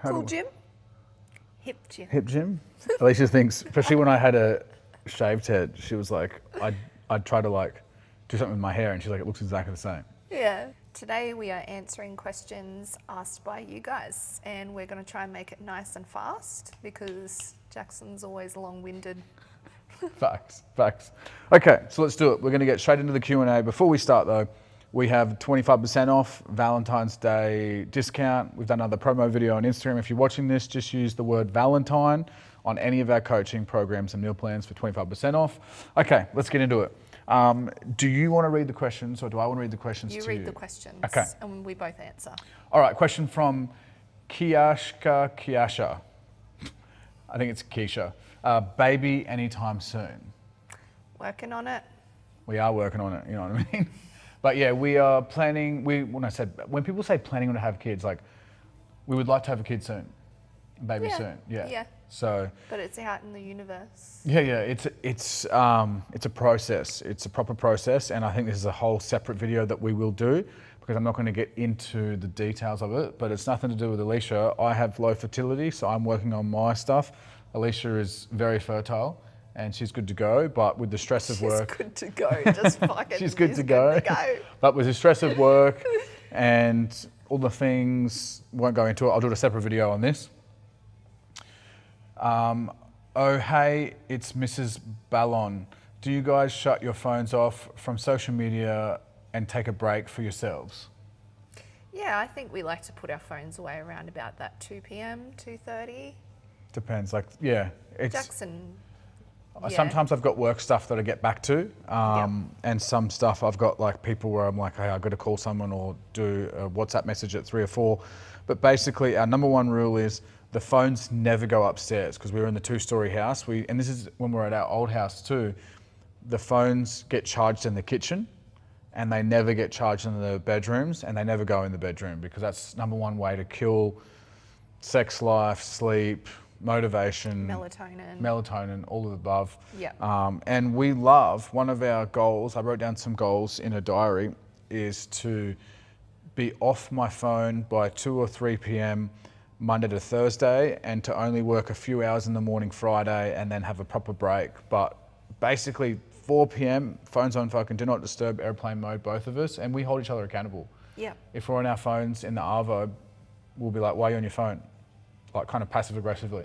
Cool gym? Hip gym. Hip gym? Alicia thinks, especially when I had a shaved head, she was like, I'd try to like do something with my hair and she's like, it looks exactly the same. Yeah. Today we are answering questions asked by you guys, and we're going to try and make it nice and fast because Jackson's always long-winded. Facts. Okay, so let's do it. We're going to get straight into the Q&A. Before we start though, we have 25% off Valentine's Day discount. We've done another promo video on Instagram. If you're watching this, just use the word Valentine on any of our coaching programs and meal plans for 25% off. Okay, let's get into it. Do you want to read the questions or do I want to read the questions to you? You read the questions, okay, and we both answer. All right, question from Kiasha. I think it's Keisha. Baby anytime soon. Working on it. We are working on it, you know what I mean? But yeah, we are planning, when people say planning to have kids, like we would like to have a kid soon, baby soon, yeah. So. But it's out in the universe. Yeah, it's a process. It's a proper process, and I think this is a whole separate video that we will do because I'm not going to get into the details of it. But it's nothing to do with Alicia. I have low fertility, so I'm working on my stuff. Alicia is very fertile. And she's good to go, but with the stress of work... She's good to go, just fucking... she's good to go. But with the stress of work and all the things, won't go into it. I'll do a separate video on this. Oh, hey, it's Mrs. Ballon. Do you guys shut your phones off from social media and take a break for yourselves? Yeah, I think we like to put our phones away around about that 2 p.m, 2:30. Depends, like, yeah. Jackson... Yeah. Sometimes I've got work stuff that I get back to, and some stuff I've got like people where I'm like, hey, I've got to call someone or do a WhatsApp message at 3 or 4. But basically our number one rule is the phones never go upstairs because we were in the 2-story house. And this is when we're at our old house too, the phones get charged in the kitchen and they never get charged in the bedrooms and they never go in the bedroom because that's number one way to kill sex life, sleep, motivation, melatonin, all of the above. Yeah. And we love, one of our goals, I wrote down some goals in a diary, is to be off my phone by 2 or 3 p.m. Monday to Thursday and to only work a few hours in the morning Friday and then have a proper break. But basically 4 p.m, phones on fucking do not disturb, airplane mode, both of us, and we hold each other accountable. Yeah. If we're on our phones in the arvo, we'll be like, why are you on your phone? Like kind of passive aggressively,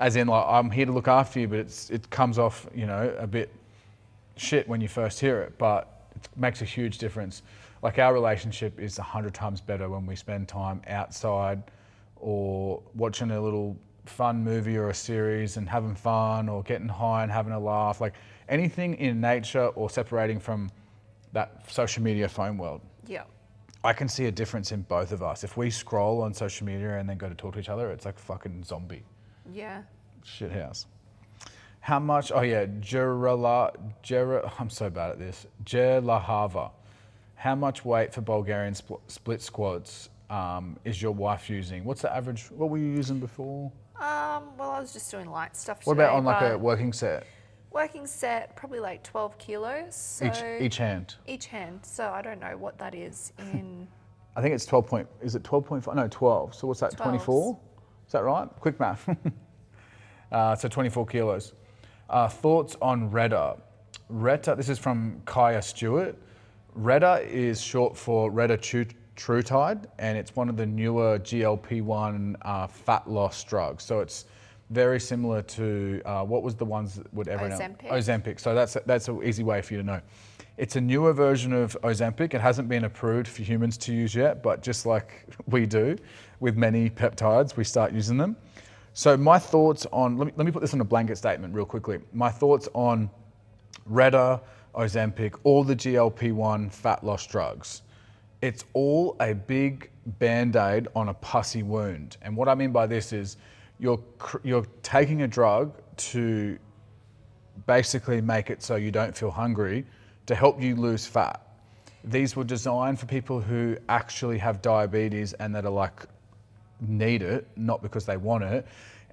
as in like, I'm here to look after you, but it comes off, you know, a bit shit when you first hear it, but it makes a huge difference. Like our relationship is 100 times better when we spend time outside or watching a little fun movie or a series and having fun or getting high and having a laugh, like anything in nature or separating from that social media phone world. Yeah. I can see a difference in both of us. If we scroll on social media and then go to talk to each other, it's like a fucking zombie. Yeah. Shit house. How much, I'm so bad at this. Jelahava. How much weight for Bulgarian split squats is your wife using? What's the average, what were you using before? Well, I was just doing light stuff today. What about on like a working set? Working set, probably like 12 kilos. So each hand? Each hand. So I don't know what that is in... I think it's 12 is it 12.5? No, 12. So what's that, 24? Is that right? Quick math. So 24 kilos. Thoughts on Retta. Retta, this is from Kaya Stewart. Retta is short for retatrutide, and it's one of the newer GLP-1 fat loss drugs. So it's very similar to, what was the ones that would everyone know? Ozempic. So that's an easy way for you to know. It's a newer version of Ozempic. It hasn't been approved for humans to use yet, but just like we do with many peptides, we start using them. So my thoughts on, let me put this in a blanket statement real quickly. My thoughts on Retta, Ozempic, all the GLP-1 fat loss drugs. It's all a big Band-Aid on a pussy wound. And what I mean by this is, you're taking a drug to basically make it so you don't feel hungry to help you lose fat. These were designed for people who actually have diabetes and that are like, need it, not because they want it.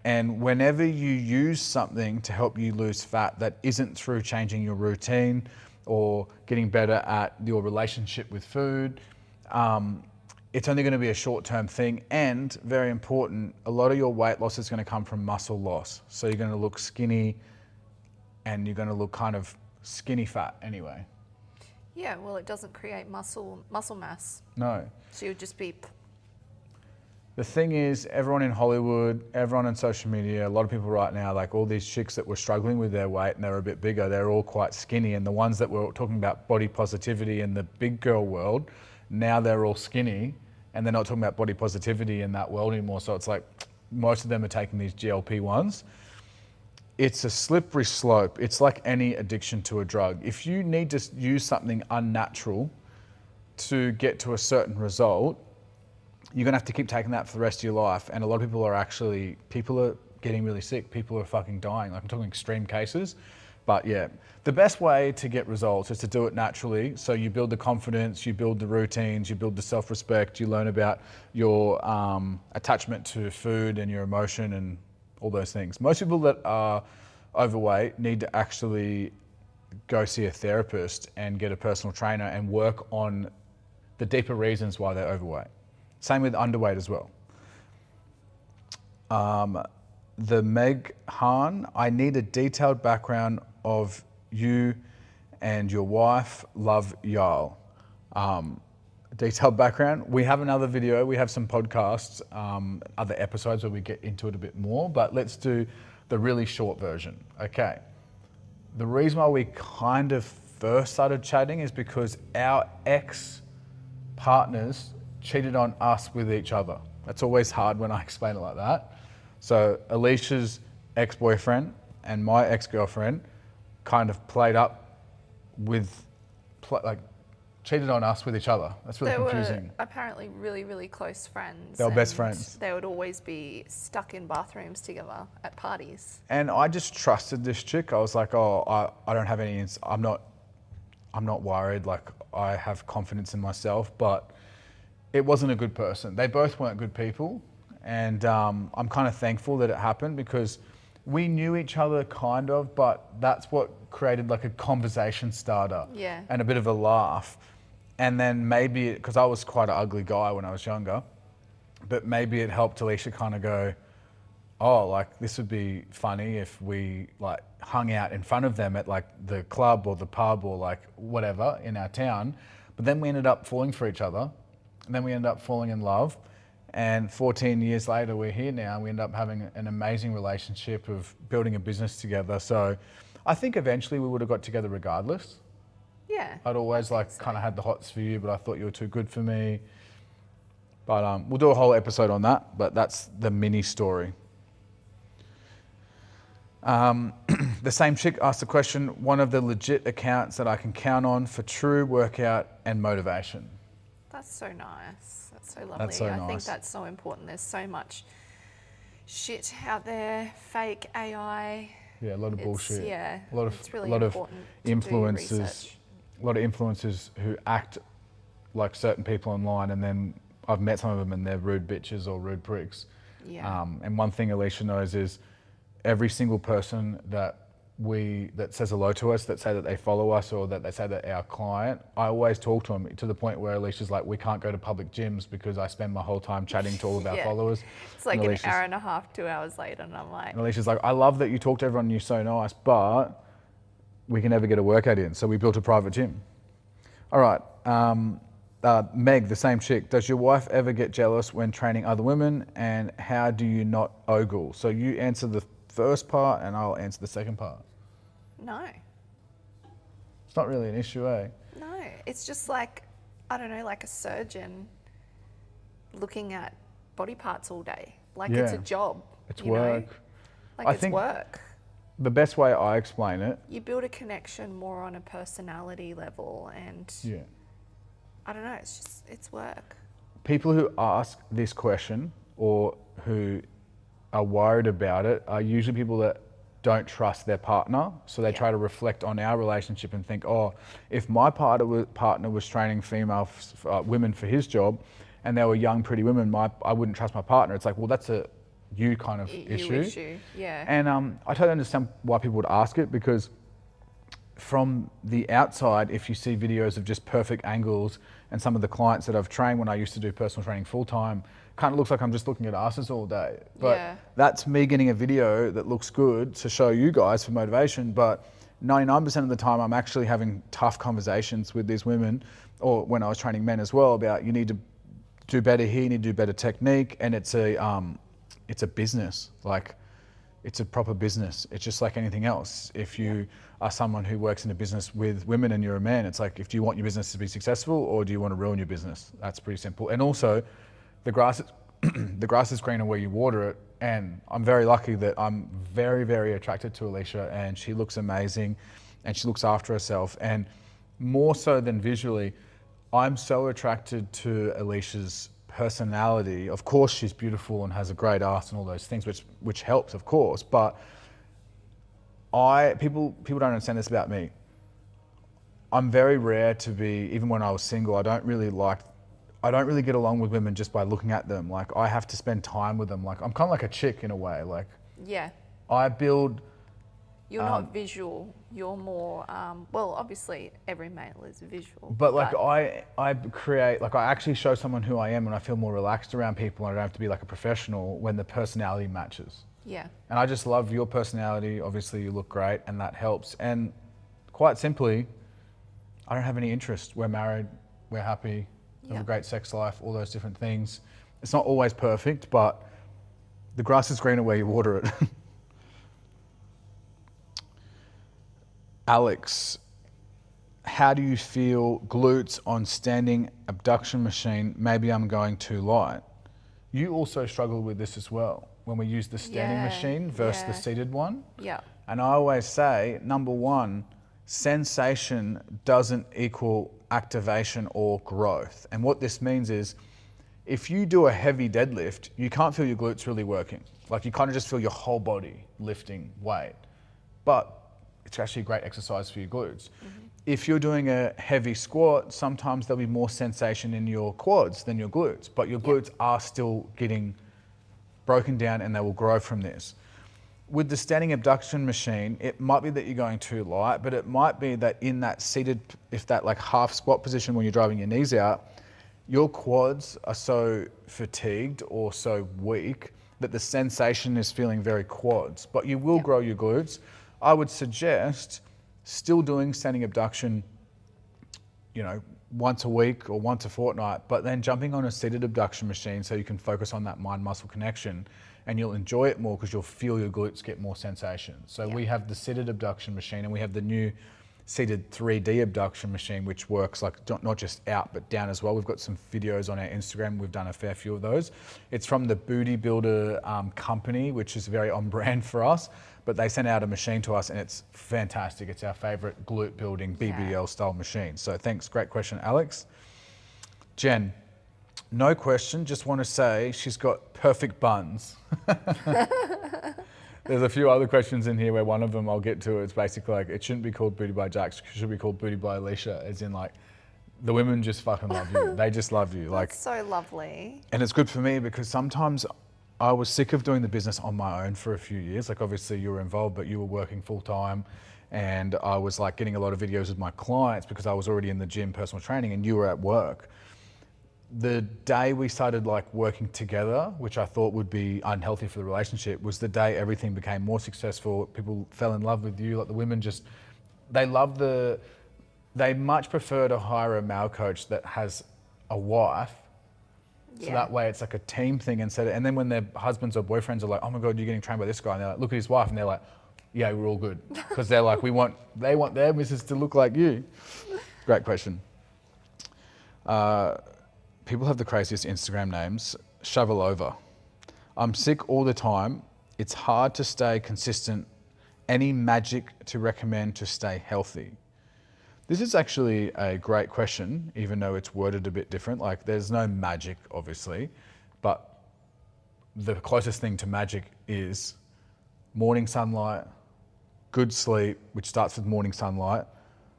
And whenever you use something to help you lose fat that isn't through changing your routine or getting better at your relationship with food, it's only going to be a short-term thing, and very important, a lot of your weight loss is going to come from muscle loss. So you're going to look skinny and you're going to look kind of skinny fat anyway. Yeah, well, it doesn't create muscle mass. No. So you'll just be... The thing is, everyone in Hollywood, everyone on social media, a lot of people right now, like all these chicks that were struggling with their weight and they were a bit bigger, they're all quite skinny. And the ones that were talking about body positivity in the big girl world, now they're all skinny and they're not talking about body positivity in that world anymore. So it's like most of them are taking these GLP-1s. It's a slippery slope. It's like any addiction to a drug. If you need to use something unnatural to get to a certain result, you're gonna have to keep taking that for the rest of your life. And a lot of people are getting really sick. People are fucking dying. Like I'm talking extreme cases. But yeah, the best way to get results is to do it naturally. So you build the confidence, you build the routines, you build the self-respect, you learn about your attachment to food and your emotion and all those things. Most people that are overweight need to actually go see a therapist and get a personal trainer and work on the deeper reasons why they're overweight. Same with underweight as well. The Meg Han, I need a detailed background of you and your wife. Love y'all. Detailed background. We have another video. We have some podcasts, other episodes where we get into it a bit more, but let's do the really short version. Okay. The reason why we kind of first started chatting is because our ex-partners cheated on us with each other. That's always hard when I explain it like that. So Alicia's ex-boyfriend and my ex-girlfriend kind of played up with, cheated on us with each other. That's really confusing. They were apparently really, really close friends. They were best friends. They would always be stuck in bathrooms together at parties. And I just trusted this chick. I was like, oh, I don't have any, I'm not worried. Like I have confidence in myself, but it wasn't a good person. They both weren't good people. And I'm kind of thankful that it happened because we knew each other kind of, but that's what created like a conversation starter. Yeah. And a bit of a laugh. And then maybe, because I was quite an ugly guy when I was younger, but maybe it helped Alicia kind of go, oh, like this would be funny if we like hung out in front of them at like the club or the pub or like whatever in our town. But then we ended up falling for each other. And then we ended up falling in love. And 14 years later, we're here now. We end up having an amazing relationship of building a business together. So I think eventually we would have got together regardless. Yeah. I'd always kind of had the hots for you, but I thought you were too good for me. But we'll do a whole episode on that, but that's the mini story. The same chick asked the question, one of the legit accounts that I can count on for true workout and motivation. That's so nice. That's so lovely. That's so I nice. think that's so important. There's so much shit out there, fake AI. Yeah, a lot of bullshit. Yeah, it's really a lot of important influencers. A lot of influencers who act like certain people online, and then I've met some of them and they're rude bitches or rude pricks. Yeah. And one thing Alicia knows is every single person that says hello to us, that say that they follow us or that they say that our client, I always talk to them to the point where Alicia's like, we can't go to public gyms because I spend my whole time chatting to all of our followers. It's like an hour and a half, 2 hours later, and I'm like... And Alicia's like, I love that you talk to everyone and you're so nice, but we can never get a workout in. So we built a private gym. All right. Meg, the same chick. Does your wife ever get jealous when training other women, and how do you not ogle? So you answer the first part and I'll answer the second part. No. It's not really an issue, eh? No, it's just like, I don't know, like a surgeon looking at body parts all day. Like it's a job. It's work. Like I it's think work. The best way I explain it. You build a connection more on a personality level, and I don't know, it's work. People who ask this question or who are worried about it are usually people that don't trust their partner. So they try to reflect on our relationship and think, oh, if my partner was training women for his job and they were young, pretty women, I wouldn't trust my partner. It's like, well, that's a you kind of issue. Yeah. And I totally understand why people would ask it, because from the outside, if you see videos of just perfect angles, and some of the clients that I've trained when I used to do personal training full time, kind of looks like I'm just looking at asses all day. But that's me getting a video that looks good to show you guys for motivation. But 99% of the time, I'm actually having tough conversations with these women, or when I was training men as well, about you need to do better here, you need to do better technique, and it's a business. Like, it's a proper business. It's just like anything else. If you are someone who works in a business with women and you're a man, it's like, if do you want your business to be successful or do you want to ruin your business? That's pretty simple. And also, the grass is greener where you water it. And I'm very lucky that I'm very, very attracted to Alicia, and she looks amazing and she looks after herself. And more so than visually, I'm so attracted to Alicia's personality. Of course, she's beautiful and has a great ass and all those things, which helps, of course. But people don't understand this about me. I'm very rare to be, even when I was single, I don't really get along with women just by looking at them. Like, I have to spend time with them. Like, I'm kind of like a chick in a way. Like, I build. You're not visual. You're more, well, obviously every male is visual. But like, I create, like, I actually show someone who I am, and I feel more relaxed around people. I don't have to be like a professional when the personality matches. Yeah. And I just love your personality. Obviously you look great, and that helps. And quite simply, I don't have any interest. We're married, we're happy, we have a great sex life, all those different things. It's not always perfect, but the grass is greener where you water it. Alex, how do you feel glutes on standing abduction machine? Maybe I'm going too light. You also struggle with this as well when we use the standing machine versus the seated one. Yeah. And I always say, number one, sensation doesn't equal activation or growth. And what this means is, if you do a heavy deadlift, you can't feel your glutes really working. Like, you kind of just feel your whole body lifting weight. But it's actually a great exercise for your glutes. Mm-hmm. If you're doing a heavy squat, sometimes there'll be more sensation in your quads than your glutes, but your glutes are still getting broken down, and they will grow from this. With the standing abduction machine, it might be that you're going too light, but it might be that in that seated, if that like half squat position when you're driving your knees out, your quads are so fatigued or so weak that the sensation is feeling very quads, but you will grow your glutes. I would suggest still doing standing abduction, once a week or once a fortnight, but then jumping on a seated abduction machine so you can focus on that mind-muscle connection, and you'll enjoy it more because you'll feel your glutes get more sensation. So we have the seated abduction machine, and we have the new seated 3D abduction machine, which works like not just out but down as well. We've got some videos on our Instagram. We've done a fair few of those. It's from the Booty Builder company, which is very on brand for us, but they sent out a machine to us, and it's fantastic. It's our favorite glute building BBL style machine. So thanks, great question, Alex. Jen, no question, just want to say she's got perfect buns. There's a few other questions in here where one of them I'll get to. It's basically like, it shouldn't be called Booty by Jax, it should be called Booty by Alicia, as in like, the women just fucking love you. They just love you. Like, that's so lovely. And it's good for me because sometimes I was sick of doing the business on my own for a few years. Like, obviously you were involved, but you were working full time, and I was like getting a lot of videos with my clients because I was already in the gym, personal training, and you were at work. The day we started like working together, which I thought would be unhealthy for the relationship, was the day everything became more successful. People fell in love with you. Like, the women just, they much prefer to hire a male coach that has a wife. So that way it's like a team thing instead of, and then when their husbands or boyfriends are like, oh my God, you're getting trained by this guy. And they're like, look at his wife. And they're like, yeah, we're all good. Because they're like, they want their missus to look like you. Great question. People have the craziest Instagram names. Shovel over. I'm sick all the time. It's hard to stay consistent. Any magic to recommend to stay healthy? This is actually a great question, even though it's worded a bit different. Like, there's no magic, obviously, but the closest thing to magic is morning sunlight, good sleep, which starts with morning sunlight,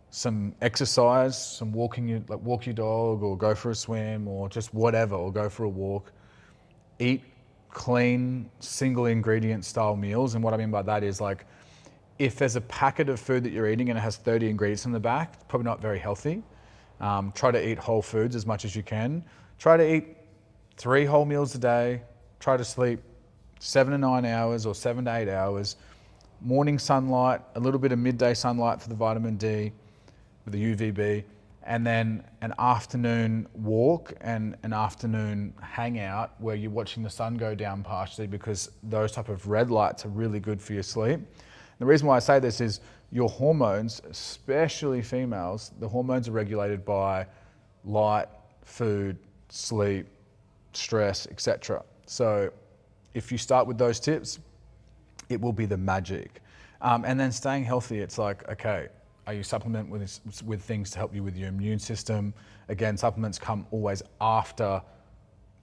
some exercise, some walking, like walk your dog or go for a swim or just whatever, or go for a walk. Eat clean, single ingredient style meals. And what I mean by that is, like, if there's a packet of food that you're eating and it has 30 ingredients in the back, it's probably not very healthy. Try to eat whole foods as much as you can. Try to eat 3 whole meals a day. Try to sleep 7 to 9 hours or 7 to 8 hours. Morning sunlight, a little bit of midday sunlight for the vitamin D, with the UVB, and then an afternoon walk and an afternoon hangout where you're watching the sun go down partially, because those type of red lights are really good for your sleep. The reason why I say this is your hormones, especially females, the hormones are regulated by light, food, sleep, stress, etc. So if you start with those tips, it will be the magic. And then staying healthy, it's like, okay, are you supplement with things to help you with your immune system? Again, supplements come always after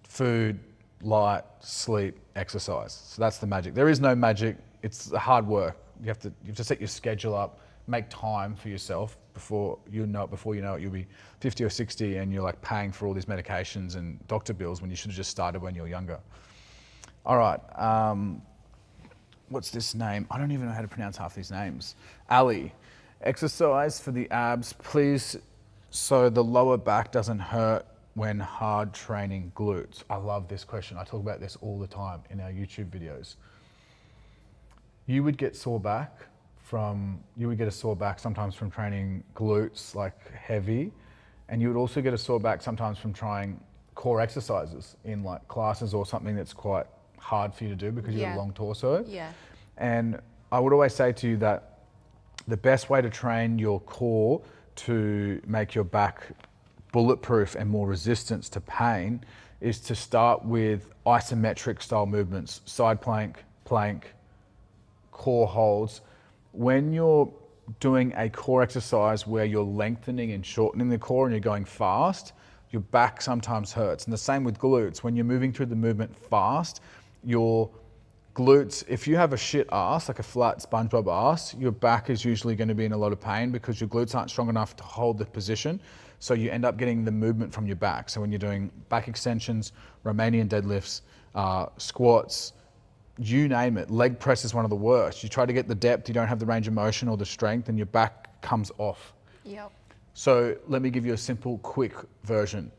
food, light, sleep, exercise. So that's the magic. There is no magic. It's hard work. You have to set your schedule up, make time for yourself before you know it, you'll be 50 or 60 and you're like paying for all these medications and doctor bills when you should have just started when you were younger. All right. What's this name? I don't even know how to pronounce half these names. Ali, exercise for the abs, please, so the lower back doesn't hurt when hard training glutes. I love this question. I talk about this all the time in our YouTube videos. You would get a sore back sometimes from training glutes like heavy, and you would also get a sore back sometimes from trying core exercises in like classes or something that's quite hard for you to do because you have a long torso. Yeah. And I would always say to you that the best way to train your core to make your back bulletproof and more resistant to pain is to start with isometric style movements, side plank, plank, core holds. When you're doing a core exercise where you're lengthening and shortening the core and you're going fast, your back sometimes hurts. And the same with glutes. When you're moving through the movement fast, your glutes, if you have a shit ass, like a flat SpongeBob ass, your back is usually going to be in a lot of pain because your glutes aren't strong enough to hold the position. So you end up getting the movement from your back. So when you're doing back extensions, Romanian deadlifts, squats, you name it, leg press is one of the worst. You try to get the depth, you don't have the range of motion or the strength, and your back comes off. Yep. So let me give you a simple, quick version.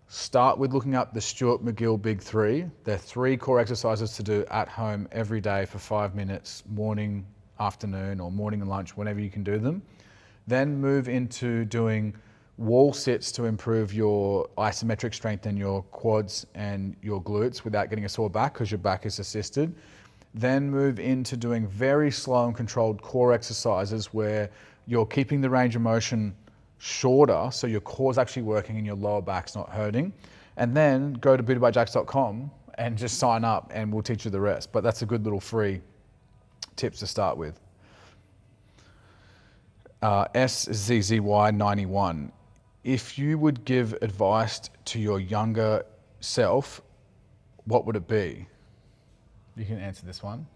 Start with looking up the Stuart McGill Big 3. They're 3 core exercises to do at home every day for 5 minutes, morning, afternoon, or morning and lunch, whenever you can do them. Then move into doing wall sits to improve your isometric strength in your quads and your glutes without getting a sore back because your back is assisted. Then move into doing very slow and controlled core exercises where you're keeping the range of motion shorter so your core's actually working and your lower back's not hurting. And then go to beautybyjax.com and just sign up and we'll teach you the rest. But that's a good little free tips to start with. SZZY91. If you would give advice to your younger self, what would it be? You can answer this one.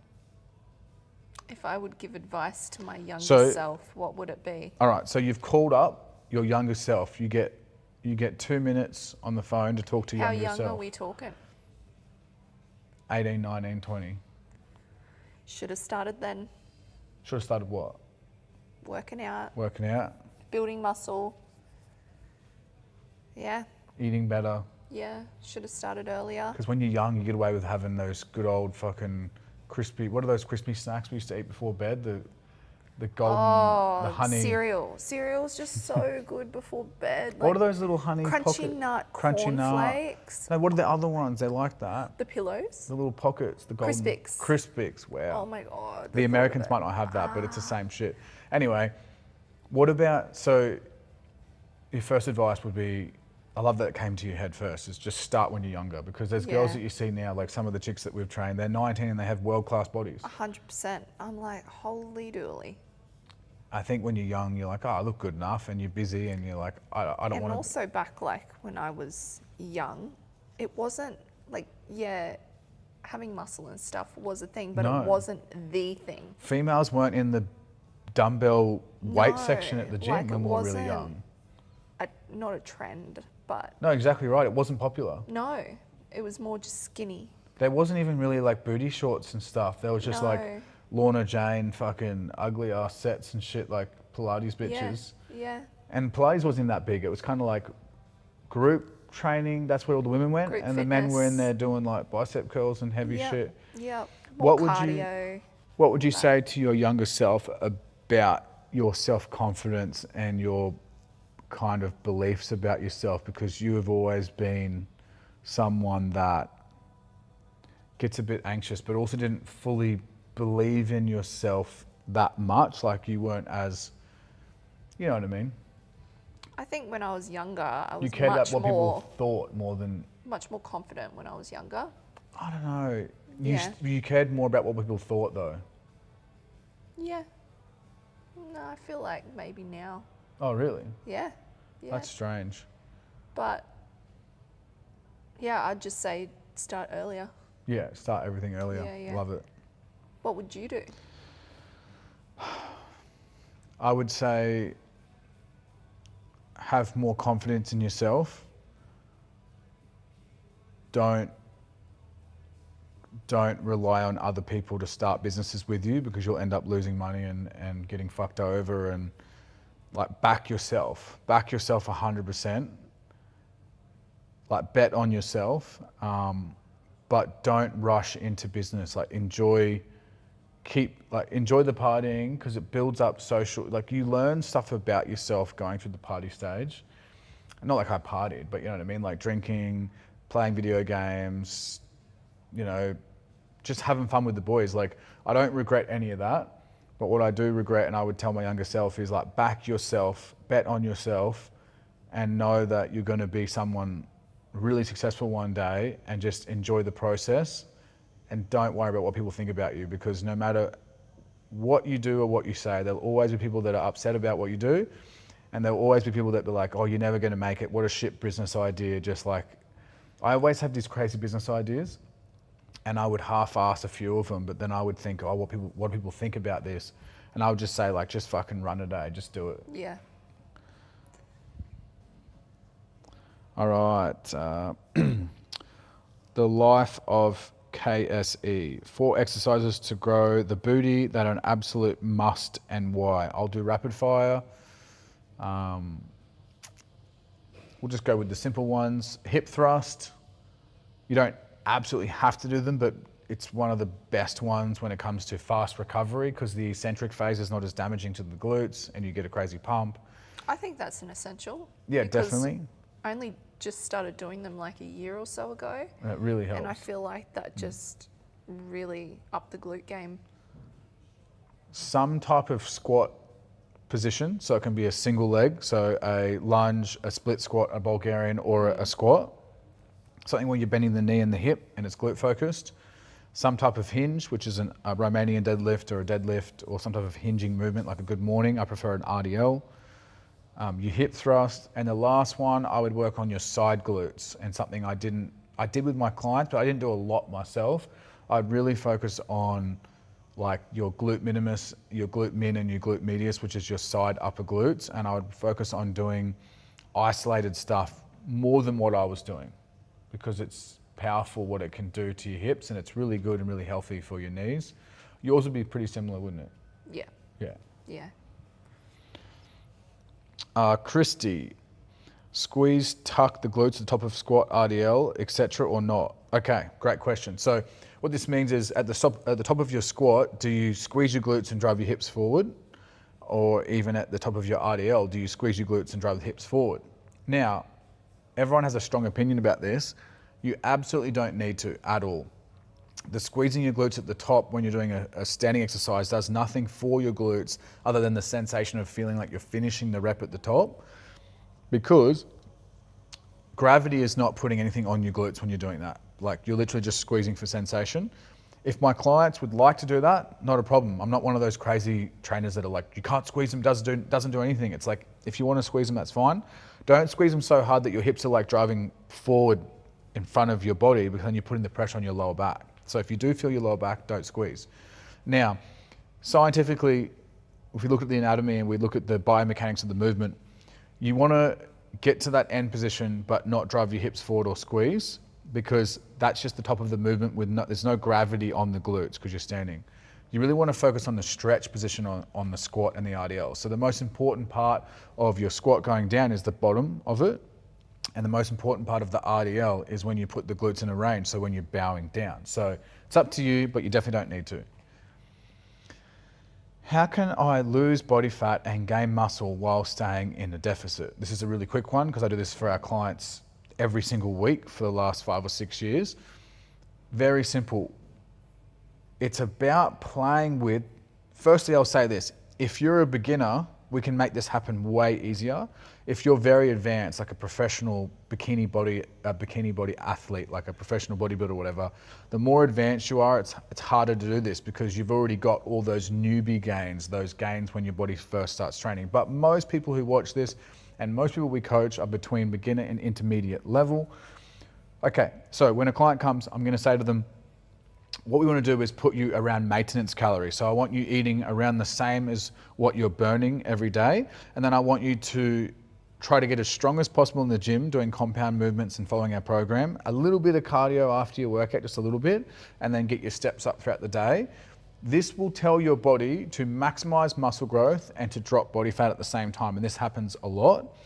If I would give advice to my younger self, what would it be? All right, so you've called up your younger self. You get 2 minutes on the phone to talk to your younger self. How young are we talking? 18, 19, 20. Should have started then. Should have started what? Working out. Working out. Building muscle. Yeah. Eating better. Yeah, should have started earlier. Because when you're young, you get away with having those good old fucking crispy, what are those crispy snacks we used to eat before bed? The golden, the honey. Cereal. Cereal's just so good before bed. What are those little honey crunchy nut cornflakes? No, what are the other ones? They're like that. The pillows? The little pockets, the golden. Crispix. Crispix, wow. Oh my God. The Americans might not have that, but it's the same shit. Anyway, what about, so your first advice would be, I love that it came to your head first, is just start when you're younger, because there's girls that you see now, like some of the chicks that we've trained, they're 19 and they have world-class bodies. 100%. I'm like, holy dooly. I think when you're young, you're like, oh, I look good enough, and you're busy, and you're like, I don't want to. And also back like when I was young, it wasn't like, having muscle and stuff was a thing, but it wasn't the thing. Females weren't in the dumbbell weight section at the gym when we were really young. Not a trend, but... No, exactly right. It wasn't popular. No, it was more just skinny. There wasn't even really like booty shorts and stuff. There was just like Lorna Jane fucking ugly ass sets and shit like Pilates Yeah. bitches. Yeah. And Pilates wasn't that big. It was kind of like group training. That's where all the women went. Group And the men were in fitness. there doing like bicep curls and heavy Yep. shit. Yep. More What would you cardio. What would all you that. say to your younger self about your self-confidence and your kind of beliefs about yourself? Because you have always been someone that gets a bit anxious, but also didn't fully believe in yourself that much. Like you weren't as, you know what I mean? I think when I was younger, I You was cared about much what more people thought more than, confident when I was younger. I don't know. Yeah. You cared more about what people thought though. Yeah. No, I feel like maybe now. Oh, really? Yeah. Yeah. That's strange. But yeah, I'd just say start earlier. Yeah, start everything earlier. Yeah, yeah. Love it. What would you do? I would say have more confidence in yourself. Don't rely on other people to start businesses with you, because you'll end up losing money and getting fucked over. And like back yourself 100%. Like bet on yourself, but don't rush into business. Like enjoy the partying, because it builds up social, like you learn stuff about yourself going through the party stage. Not like I partied, but you know what I mean? Like drinking, playing video games, you know, just having fun with the boys. Like I don't regret any of that, but what I do regret, and I would tell my younger self, is like back yourself, bet on yourself, and know that you're going to be someone really successful one day, and just enjoy the process and don't worry about what people think about you, because no matter what you do or what you say, there'll always be people that are upset about what you do, and there'll always be people that be like, oh, you're never going to make it, what a shit business idea. Just like, I always have these crazy business ideas and I would half-ass a few of them, but then I would think, oh, what do people think about this? And I would just say like, just fucking run a day, just do it. Yeah. All right. The life of KSE. 4 exercises to grow the booty that are an absolute must, and why. I'll do rapid fire. We'll just go with the simple ones. Hip thrust. You don't absolutely have to do them, but it's one of the best ones when it comes to fast recovery, because the eccentric phase is not as damaging to the glutes and you get a crazy pump. I think that's an essential. Yeah, because definitely. I only just started doing them like a year or so ago. And it really helps. And I feel like that just really upped the glute game. Some type of squat position, so it can be a single leg, so a lunge, a split squat, a Bulgarian, or a squat. Something where you're bending the knee and the hip and it's glute focused. Some type of hinge, which is a Romanian deadlift or a deadlift, or some type of hinging movement like a good morning. I prefer an RDL. Your hip thrust. And the last one, I would work on your side glutes, and something I did with my clients, but I didn't do a lot myself. I'd really focus on like your glute minimus, your glute min, and your glute medius, which is your side upper glutes. And I would focus on doing isolated stuff more than what I was doing, because it's powerful what it can do to your hips, and it's really good and really healthy for your knees. Yours would be pretty similar, wouldn't it? Yeah. Yeah. Yeah. Christy, squeeze, tuck the glutes at the top of squat, RDL, etc., or not? Okay, great question. So what this means is at the top of your squat, do you squeeze your glutes and drive your hips forward? Or even at the top of your RDL, do you squeeze your glutes and drive the hips forward? Now, everyone has a strong opinion about this. You absolutely don't need to at all. The squeezing your glutes at the top when you're doing a standing exercise does nothing for your glutes other than the sensation of feeling like you're finishing the rep at the top, because gravity is not putting anything on your glutes when you're doing that. Like you're literally just squeezing for sensation. If my clients would like to do that, not a problem. I'm not one of those crazy trainers that are like, you can't squeeze them, doesn't do anything. It's like, if you want to squeeze them, that's fine. Don't squeeze them so hard that your hips are like driving forward in front of your body, because then you're putting the pressure on your lower back. So if you do feel your lower back, don't squeeze. Now, scientifically, if we look at the anatomy and we look at the biomechanics of the movement, you want to get to that end position but not drive your hips forward or squeeze, because that's just the top of the movement with there's no gravity on the glutes because you're standing. you really want to focus on the stretch position on the squat and the RDL. So the most important part of your squat going down is the bottom of it. And the most important part of the RDL is when you put the glutes in a range, so when you're bowing down. So it's up to you, but you definitely don't need to. How can I lose body fat and gain muscle while staying in a deficit? This is a really quick one because I do this for our clients every single week for the last 5 or 6 years. Very simple. It's about playing with, firstly I'll say this, if you're a beginner, we can make this happen way easier. If you're very advanced, like a professional bikini body athlete, like a professional bodybuilder or whatever, the more advanced you are, it's harder to do this because you've already got all those newbie gains, those gains when your body first starts training. But most people who watch this and most people we coach are between beginner and intermediate level. Okay, so when a client comes, I'm gonna say to them, what we want to do is put you around maintenance calories. So I want you eating around the same as what you're burning every day. And then I want you to try to get as strong as possible in the gym, doing compound movements and following our program. A little bit of cardio after your workout, just a little bit, and then get your steps up throughout the day. This will tell your body to maximize muscle growth and to drop body fat at the same time. And this happens a lot.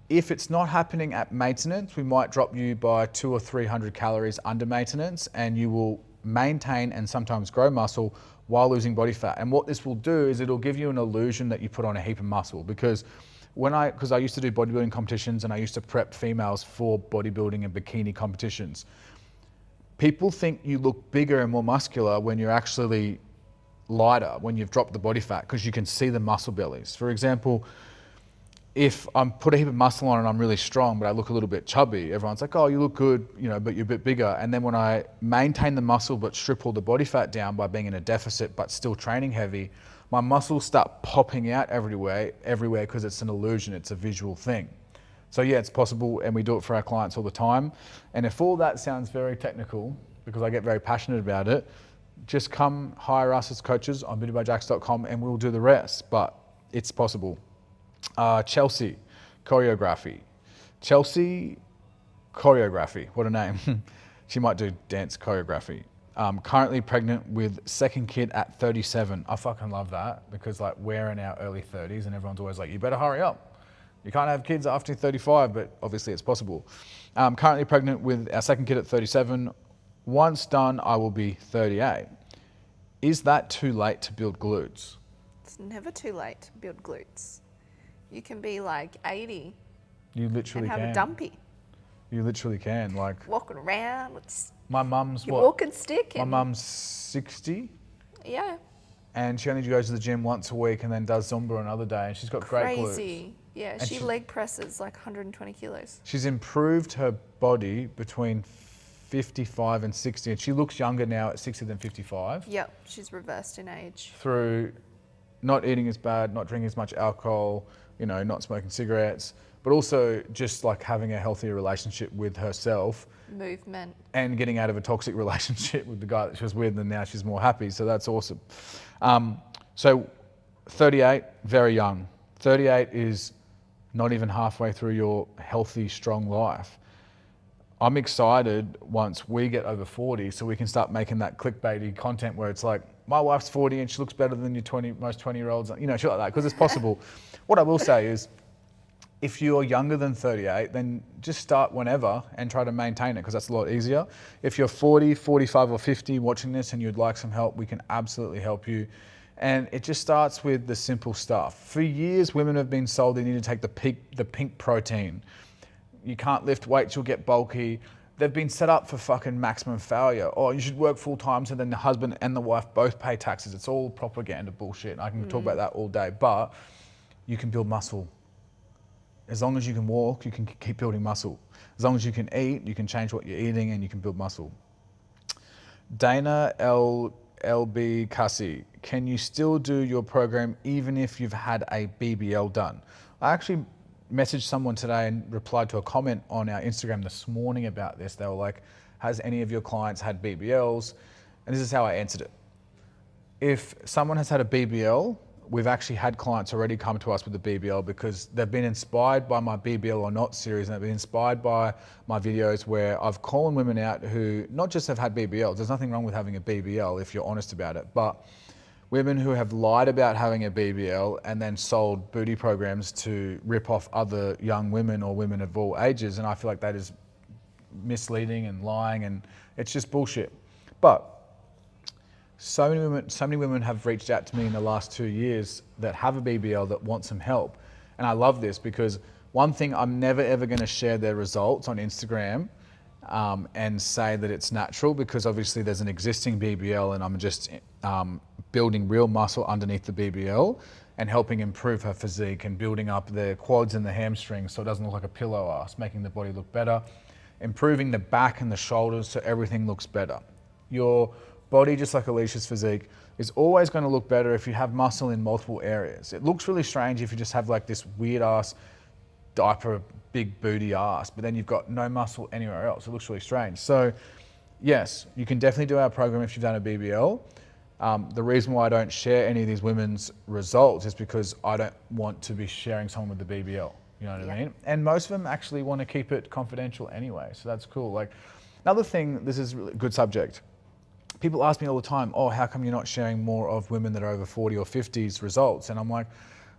If it's not happening at maintenance, we might drop you by 200 or 300 calories under maintenance, and you will maintain and sometimes grow muscle while losing body fat. And what this will do is it'll give you an illusion that you put on a heap of muscle, because I used to do bodybuilding competitions and I used to prep females for bodybuilding and bikini competitions. People think you look bigger and more muscular when you're actually lighter, when you've dropped the body fat, because you can see the muscle bellies. For example, if I'm put a heap of muscle on and I'm really strong, but I look a little bit chubby, everyone's like, oh, you look good, but you're a bit bigger. And then when I maintain the muscle, but strip all the body fat down by being in a deficit, but still training heavy, my muscles start popping out everywhere, because it's an illusion, it's a visual thing. So yeah, it's possible, and we do it for our clients all the time. And if all that sounds very technical, because I get very passionate about it, just come hire us as coaches on beautybyjax.com and we'll do the rest, but it's possible. Chelsea choreography. Chelsea choreography, what a name. She might do dance choreography. Currently pregnant with second kid at 37. I fucking love that, because like we're in our early 30s and everyone's always like, you better hurry up. You can't have kids after 35, but obviously it's possible. Currently pregnant with our second kid at 37. Once done, I will be 38. Is that too late to build glutes? It's never too late to build glutes. You can be like 80 You literally and have can. a dumpy. You literally can. Like Walking around with my mum's your what? walking stick. My And, mum's 60. yeah. And she only goes to the gym once a week and then does Zumba another day. And she's got great glutes. Crazy. Yeah, And she leg presses like 120 kilos. She's improved her body between 55 and 60. And she looks younger now at 60 than 55. Yep, she's reversed in age. Through not eating as bad, not drinking as much alcohol, not smoking cigarettes, but also just like having a healthier relationship with herself. Movement. And getting out of a toxic relationship with the guy that she was with, and now she's more happy. So that's awesome. So 38, very young. 38 is not even halfway through your healthy, strong life. I'm excited once we get over 40 so we can start making that clickbaity content where it's like, my wife's 40 and she looks better than most 20-year-olds, shit like that, because it's possible. What I will say is, if you're younger than 38, then just start whenever and try to maintain it, because that's a lot easier. If you're 40, 45 or 50 watching this and you'd like some help, we can absolutely help you. And it just starts with the simple stuff. For years, women have been sold they need to take the pink protein. You can't lift weights, you'll get bulky. They've been set up for fucking maximum failure. Or you should work full time so then the husband and the wife both pay taxes. It's all propaganda bullshit. I can talk about that all day, but you can build muscle. As long as you can walk, you can keep building muscle. As long as you can eat, you can change what you're eating and you can build muscle. Dana LB Cassie, can you still do your program even if you've had a BBL done? I actually messaged someone today and replied to a comment on our Instagram this morning about this. They were like, has any of your clients had BBLs? And this is how I answered it. If someone has had a BBL, we've actually had clients already come to us with the BBL because they've been inspired by my BBL or not series, and they've been inspired by my videos where I've called women out who not just have had BBLs, there's nothing wrong with having a BBL if you're honest about it, but women who have lied about having a BBL and then sold booty programs to rip off other young women or women of all ages. And I feel like that is misleading and lying, and it's just bullshit. But so many women have reached out to me in the last 2 years that have a BBL that want some help. And I love this because one thing, I'm never ever going to share their results on Instagram and say that it's natural, because obviously there's an existing BBL and I'm just building real muscle underneath the BBL and helping improve her physique and building up the quads and the hamstrings so it doesn't look like a pillow ass, making the body look better, improving the back and the shoulders so everything looks better. Your body, just like Alicia's physique, is always going to look better if you have muscle in multiple areas. It looks really strange if you just have like this weird ass diaper, big booty ass, but then you've got no muscle anywhere else. It looks really strange. So yes, you can definitely do our program if you've done a BBL. The reason why I don't share any of these women's results is because I don't want to be sharing someone with the BBL. You know what I mean? And most of them actually want to keep it confidential anyway. So that's cool. Like, another thing, this is a really good subject. People ask me all the time, oh, how come you're not sharing more of women that are over 40 or 50's results? And I'm like,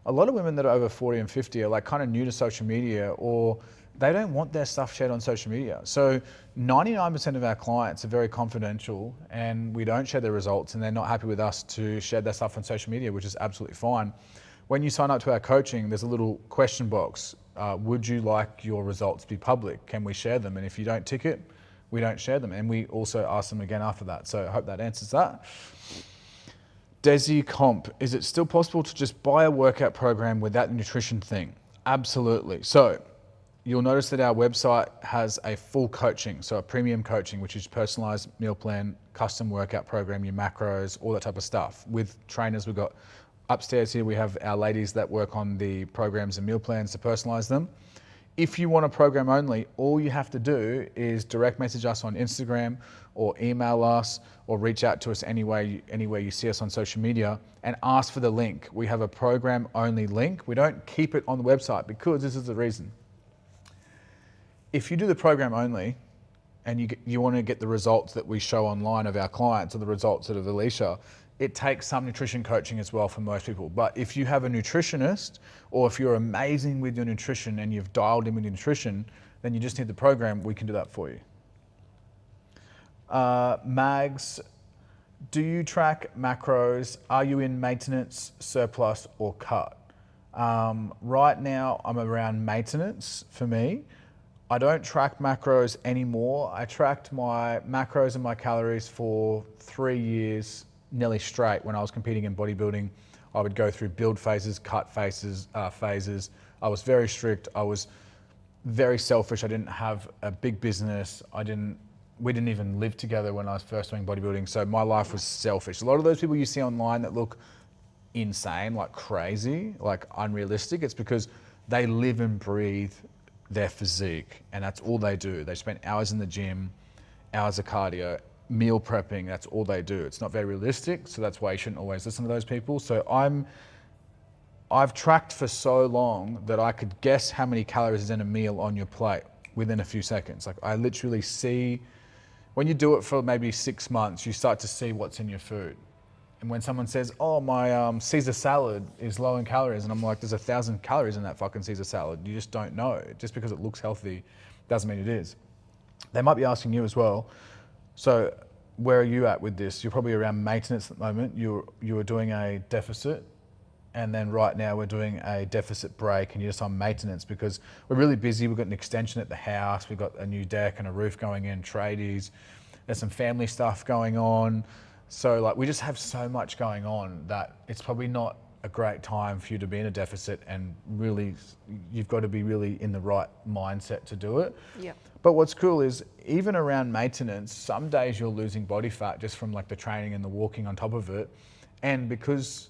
a lot of women that are over 40 and 50 are like kind of new to social media, or they don't want their stuff shared on social media. So 99% of our clients are very confidential and we don't share their results, and they're not happy with us to share their stuff on social media, which is absolutely fine. When you sign up to our coaching, there's a little question box. Would you like your results to be public? Can we share them? And if you don't tick it, we don't share them. And we also ask them again after that. So I hope that answers that. Desi Comp, is it still possible to just buy a workout program without the nutrition thing? Absolutely. So you'll notice that our website has a full coaching, so a premium coaching, which is personalized meal plan, custom workout program, your macros, all that type of stuff. With trainers, we've got upstairs here, we have our ladies that work on the programs and meal plans to personalize them. If you want a program only, all you have to do is direct message us on Instagram or email us or reach out to us anywhere you see us on social media and ask for the link. We have a program only link. We don't keep it on the website because this is the reason. If you do the program only and you want to get the results that we show online of our clients or the results of Alicia, it takes some nutrition coaching as well for most people. But if you have a nutritionist, or if you're amazing with your nutrition and you've dialed in with your nutrition, then you just need the program, we can do that for you. Mags, do you track macros? Are you in maintenance, surplus, or cut? Right now, I'm around maintenance for me. I don't track macros anymore. I tracked my macros and my calories for 3 years nearly straight when I was competing in bodybuilding. I would go through build phases, cut phases. I was very strict. I was very selfish. I didn't have a big business. We didn't even live together when I was first doing bodybuilding. So my life was selfish. A lot of those people you see online that look insane, like crazy, like unrealistic, it's because they live and breathe their physique, and that's all they do. They spend hours in the gym, hours of cardio, meal prepping, that's all they do. It's not very realistic, so that's why you shouldn't always listen to those people. So I've tracked for so long that I could guess how many calories is in a meal on your plate within a few seconds. Like, I literally see, when you do it for maybe 6 months, you start to see what's in your food. And when someone says, oh, my Caesar salad is low in calories, and I'm like, there's 1,000 calories in that fucking Caesar salad. You just don't know. Just because it looks healthy doesn't mean it is. They might be asking you as well, so where are you at with this? You're probably around maintenance at the moment. You were doing a deficit, and then right now we're doing a deficit break, and you're just on maintenance because we're really busy. We've got an extension at the house. We've got a new deck and a roof going in, tradies. There's some family stuff going on. So like, we just have so much going on that it's probably not a great time for you to be in a deficit, and really you've got to be really in the right mindset to do it. Yeah. But what's cool is even around maintenance, some days you're losing body fat just from like the training and the walking on top of it. And because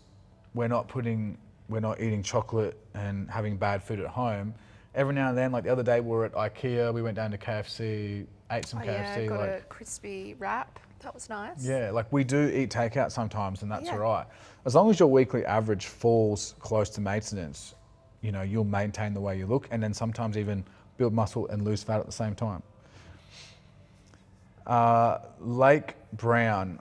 we're not eating chocolate and having bad food at home, every now and then, like the other day we were at IKEA, we went down to KFC, ate some KFC. Yeah, got a crispy wrap That was nice. Yeah, like we do eat takeout sometimes, and that's Yeah. all right. As long as your weekly average falls close to maintenance, you know, you'll maintain the way you look, and then sometimes even build muscle and lose fat at the same time. Lake Brown,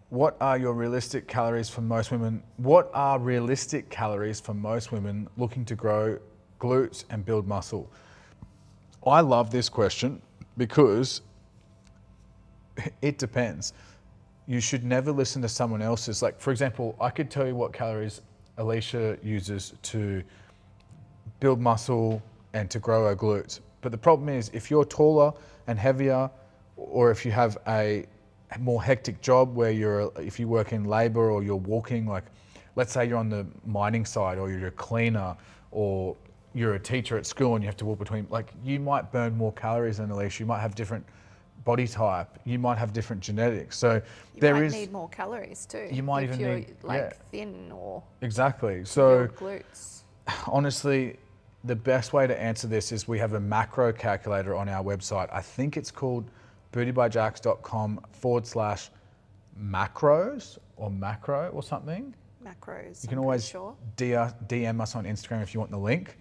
what are your realistic calories for most women? What are realistic calories for most women looking to grow glutes and build muscle? I love this question because it depends. You should never listen to someone else's. Like, for example, I could tell you what calories Alicia uses to build muscle and to grow her glutes. But the problem is, if you're taller and heavier, or if you have a more hectic job where if you work in labor or you're walking, like let's say you're on the mining side or you're a cleaner or you're a teacher at school and you have to walk between, like you might burn more calories than Alicia. You might have different body type. You might have different genetics. So You there might is. need more calories too. You might if even you're need, like yeah. thin or Exactly. So build glutes. honestly, the best way to answer this is we have a macro calculator on our website. I think it's called bootybyjax.com/macros or macro or something. Macros. You can I'm always pretty sure. DM us on Instagram if you want the link.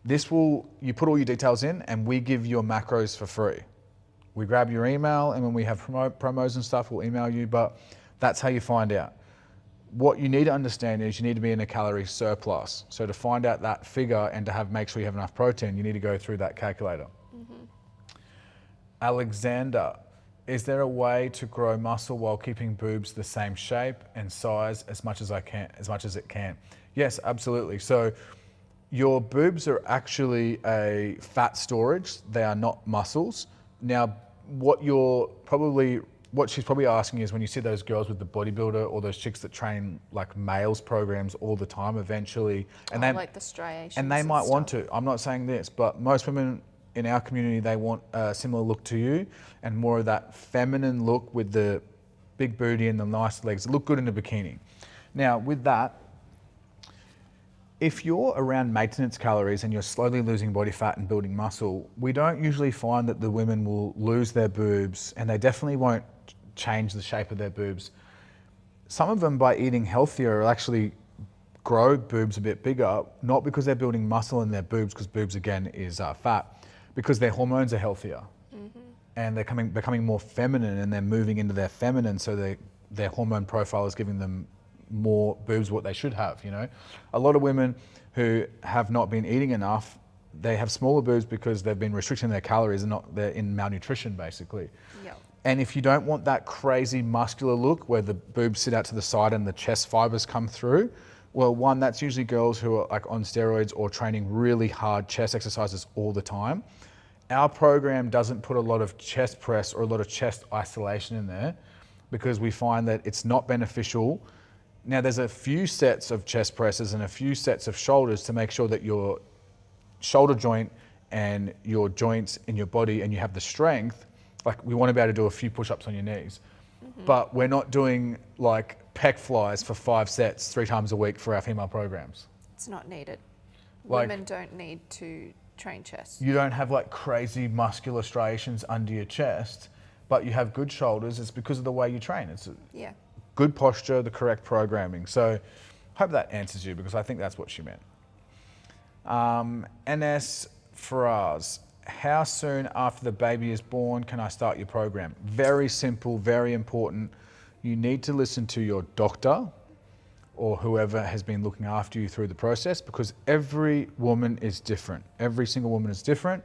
You put all your details in and we give you macros for free. We grab your email and when we have promos and stuff, we'll email you, but that's how you find out. What you need to understand is you need to be in a calorie surplus. So to find out that figure and to make sure you have enough protein, you need to go through that calculator. Mm-hmm. Alexander, is there a way to grow muscle while keeping boobs the same shape and size as much as it can? Yes, absolutely. So your boobs are actually a fat storage. They are not muscles. Now, what she's probably asking is when you see those girls with the bodybuilder or those chicks that train like males programs all the time, eventually, and like the striations. and they might want stuff. to. I'm not saying this, but most women in our community, they want a similar look to you and more of that feminine look with the big booty and the nice legs. Look good in a bikini. Now, with that, if you're around maintenance calories and you're slowly losing body fat and building muscle, we don't usually find that the women will lose their boobs, and they definitely won't change the shape of their boobs. Some of them, by eating healthier, will actually grow boobs a bit bigger, not because they're building muscle in their boobs, because boobs again is fat, because their hormones are healthier. Mm-hmm. And they're becoming more feminine and they're moving into their feminine, so their hormone profile is giving them more boobs what they should have, you know. A lot of women who have not been eating enough, they have smaller boobs because they've been restricting their calories and they're in malnutrition basically. Yep. And if you don't want that crazy muscular look where the boobs sit out to the side and the chest fibers come through, well, one, that's usually girls who are like on steroids or training really hard chest exercises all the time. Our program doesn't put a lot of chest press or a lot of chest isolation in there because we find that it's not beneficial. Now, there's a few sets of chest presses and a few sets of shoulders to make sure that your shoulder joint and your joints in your body and you have the strength. Like, we want to be able to do a few push-ups on your knees. Mm-hmm. But we're not doing like pec flies for 5 sets 3 times a week for our female programs. It's not needed. Like, women don't need to train chest. You don't have like crazy muscular striations under your chest, but you have good shoulders. It's because of the way you train. It's Yeah. good posture, the correct programming. So hope that answers you because I think that's what she meant. NS Faraz, how soon after the baby is born can I start your program? Very simple, very important. You need to listen to your doctor or whoever has been looking after you through the process because every woman is different. Every single woman is different.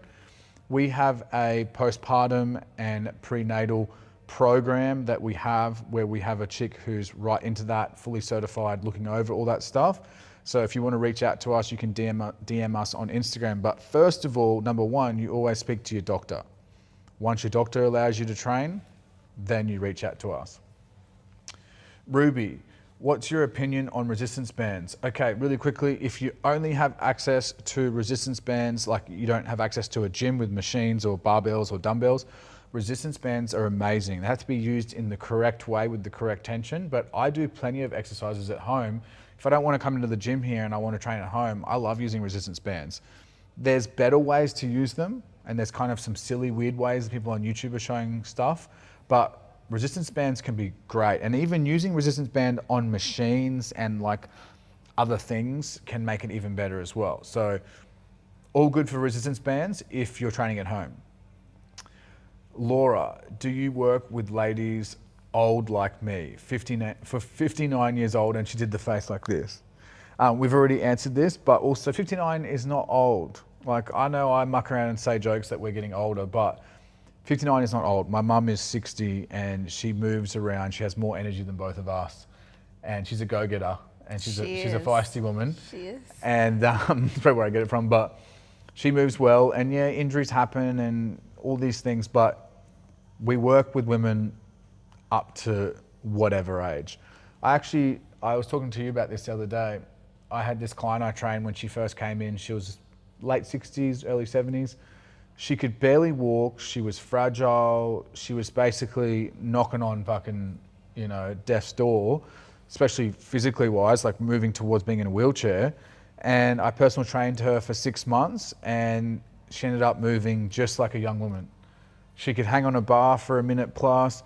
We have a postpartum and prenatal program that we have where we have a chick who's right into that, fully certified, looking over all that stuff. So if you want to reach out to us, you can DM us on Instagram. But first of all, number one, you always speak to your doctor. Once your doctor allows you to train, then you reach out to us. Ruby, what's your opinion on resistance bands? Okay, really quickly, if you only have access to resistance bands, like you don't have access to a gym with machines or barbells or dumbbells, resistance bands are amazing. They have to be used in the correct way with the correct tension, but I do plenty of exercises at home. If I don't want to come into the gym here and I want to train at home, I love using resistance bands. There's better ways to use them, and there's kind of some silly, weird ways that people on YouTube are showing stuff, but resistance bands can be great. And even using resistance band on machines and like other things can make it even better as well. So all good for resistance bands if you're training at home. Laura, do you work with ladies old like me, 59 years old, and she did the face like this. We've already answered this, but also 59 is not old. Like, I know I muck around and say jokes that we're getting older, but 59 is not old. My mum is 60 and she moves around. She has more energy than both of us, and she's a go-getter, and she's a feisty woman. She is. And that's probably where I get it from, but she moves well, and yeah, injuries happen and all these things, but we work with women up to whatever age. I was talking to you about this the other day. I had this client I trained when she first came in. She was late 60s, early 70s. She could barely walk. She was fragile. She was basically knocking on fucking, death's door, especially physically wise, like moving towards being in a wheelchair. And I personal trained her for 6 months, and she ended up moving just like a young woman. She could hang on a bar for a minute plus.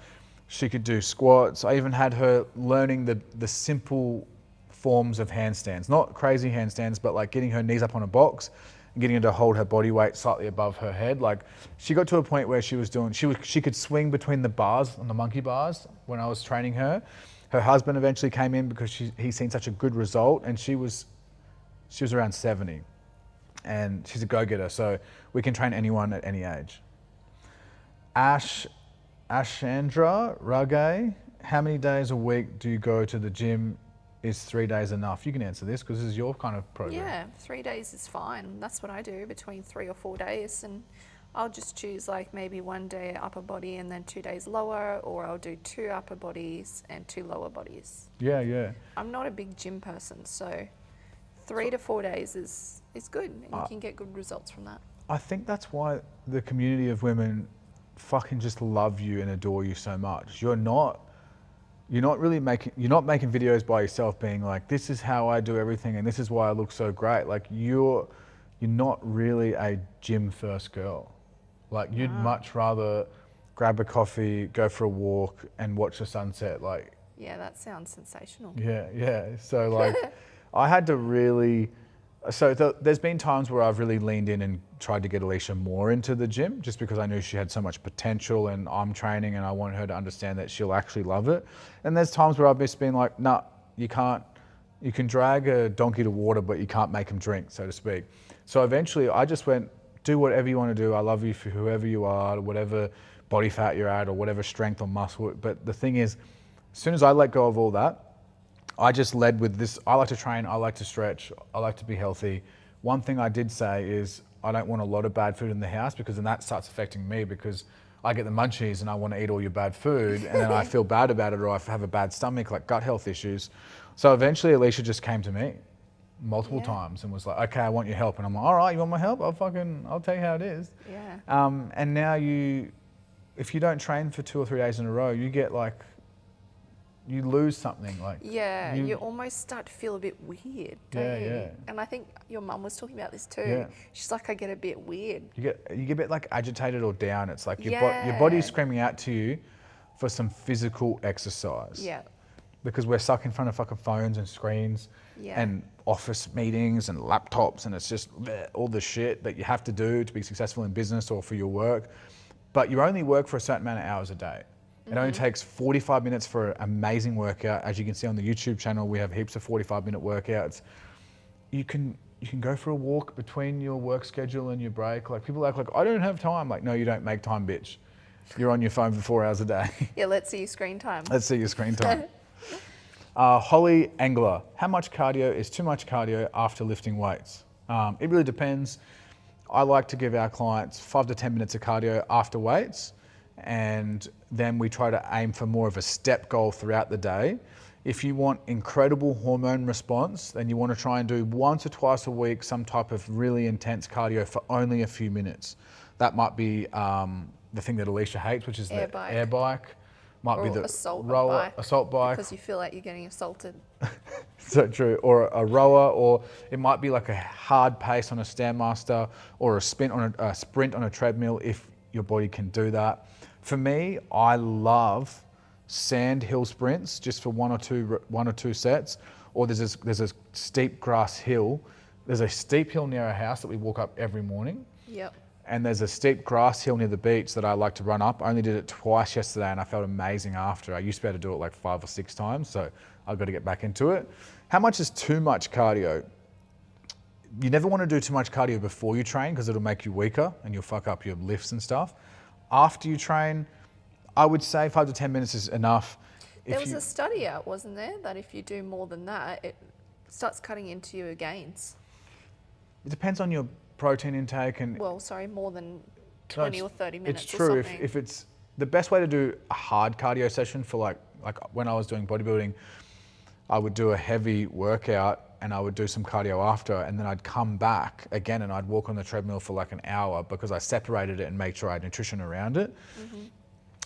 She could do squats. I even had her learning the simple forms of handstands, not crazy handstands, but like getting her knees up on a box and getting her to hold her body weight slightly above her head. Like, she got to a point where she could swing between the bars on the monkey bars when I was training her. Her husband eventually came in because he's seen such a good result, and she was around 70, and she's a go-getter. So we can train anyone at any age. Ashandra Rage, how many days a week do you go to the gym? Is 3 days enough? You can answer this because this is your kind of program. Yeah, 3 days is fine. That's what I do, between 3 or 4 days. And I'll just choose like maybe 1 day upper body and then 2 days lower, or I'll do 2 upper bodies and 2 lower bodies. Yeah. I'm not a big gym person, so 3 to 4 days is good, and you can get good results from that. I think that's why the community of women fucking just love you and adore you so much. You're not making videos by yourself being like, this is how I do everything and this is why I look so great. Like, you're not really a gym first girl. Like, you'd much rather grab a coffee, go for a walk and watch the sunset. Like, yeah, that sounds sensational. Yeah. So like, I had to really, there's been times where I've really leaned in and tried to get Alicia more into the gym, just because I knew she had so much potential and I'm training and I want her to understand that she'll actually love it. And there's times where I've just been like, nah, you can't. You can drag a donkey to water, but you can't make him drink, so to speak. So eventually I just went, do whatever you want to do. I love you for whoever you are, whatever body fat you're at or whatever strength or muscle. But the thing is, as soon as I let go of all that, I just led with this. I like to train, I like to stretch, I like to be healthy. One thing I did say is I don't want a lot of bad food in the house, because then that starts affecting me, because I get the munchies and I want to eat all your bad food and then I feel bad about it, or I have a bad stomach, like gut health issues. So eventually Alicia just came to me multiple times and was like, okay, I want your help. And I'm like, all right, you want my help? I'll tell you how it is. Yeah. And now if you don't train for 2 or 3 days in a row, you get like, you lose something. Like, yeah, you almost start to feel a bit weird, don't you? Yeah. And I think your mum was talking about this too. Yeah. She's like, I get a bit weird. You get a bit like agitated or down. It's like your body's screaming out to you for some physical exercise. Yeah. Because we're stuck in front of fucking phones and screens and office meetings and laptops, and it's just all the shit that you have to do to be successful in business or for your work. But you only work for a certain amount of hours a day. It only takes 45 minutes for an amazing workout. As you can see on the YouTube channel, we have heaps of 45-minute workouts. You can go for a walk between your work schedule and your break. Like, people act like, I don't have time. Like, no, you don't make time, bitch. You're on your phone for 4 hours a day. Yeah, let's see your screen time. Let's see your screen time. Holly Engler, how much cardio is too much cardio after lifting weights? It really depends. I like to give our clients 5 to 10 minutes of cardio after weights, and then we try to aim for more of a step goal throughout the day. If you want incredible hormone response, then you want to try and do 1 to 2 times a week some type of really intense cardio for only a few minutes. That might be the thing that Alicia hates, which is the air bike. Might or be the assault bike. Because you feel like you're getting assaulted. So true. Or a rower, or it might be like a hard pace on a Stairmaster, or a sprint on a treadmill if your body can do that. For me, I love sand hill sprints just for one or two sets, or there's a steep grass hill. There's a steep hill near our house that we walk up every morning. Yep. And there's a steep grass hill near the beach that I like to run up. I only did it twice yesterday and I felt amazing after. I used to be able to do it like 5 or 6 times, so I've got to get back into it. How much is too much cardio? You never want to do too much cardio before you train because it'll make you weaker and you'll fuck up your lifts and stuff. After you train, I would say 5 to 10 minutes is enough. There was a study out, wasn't there, that if you do more than that, it starts cutting into your gains. It depends on your protein intake and... Well, sorry, more than 20 or 30 minutes. It's true. Or something. If it's the best way to do a hard cardio session for like when I was doing bodybuilding, I would do a heavy workout and I would do some cardio after, and then I'd come back again and I'd walk on the treadmill for like an hour because I separated it and made sure I had nutrition around it. Mm-hmm.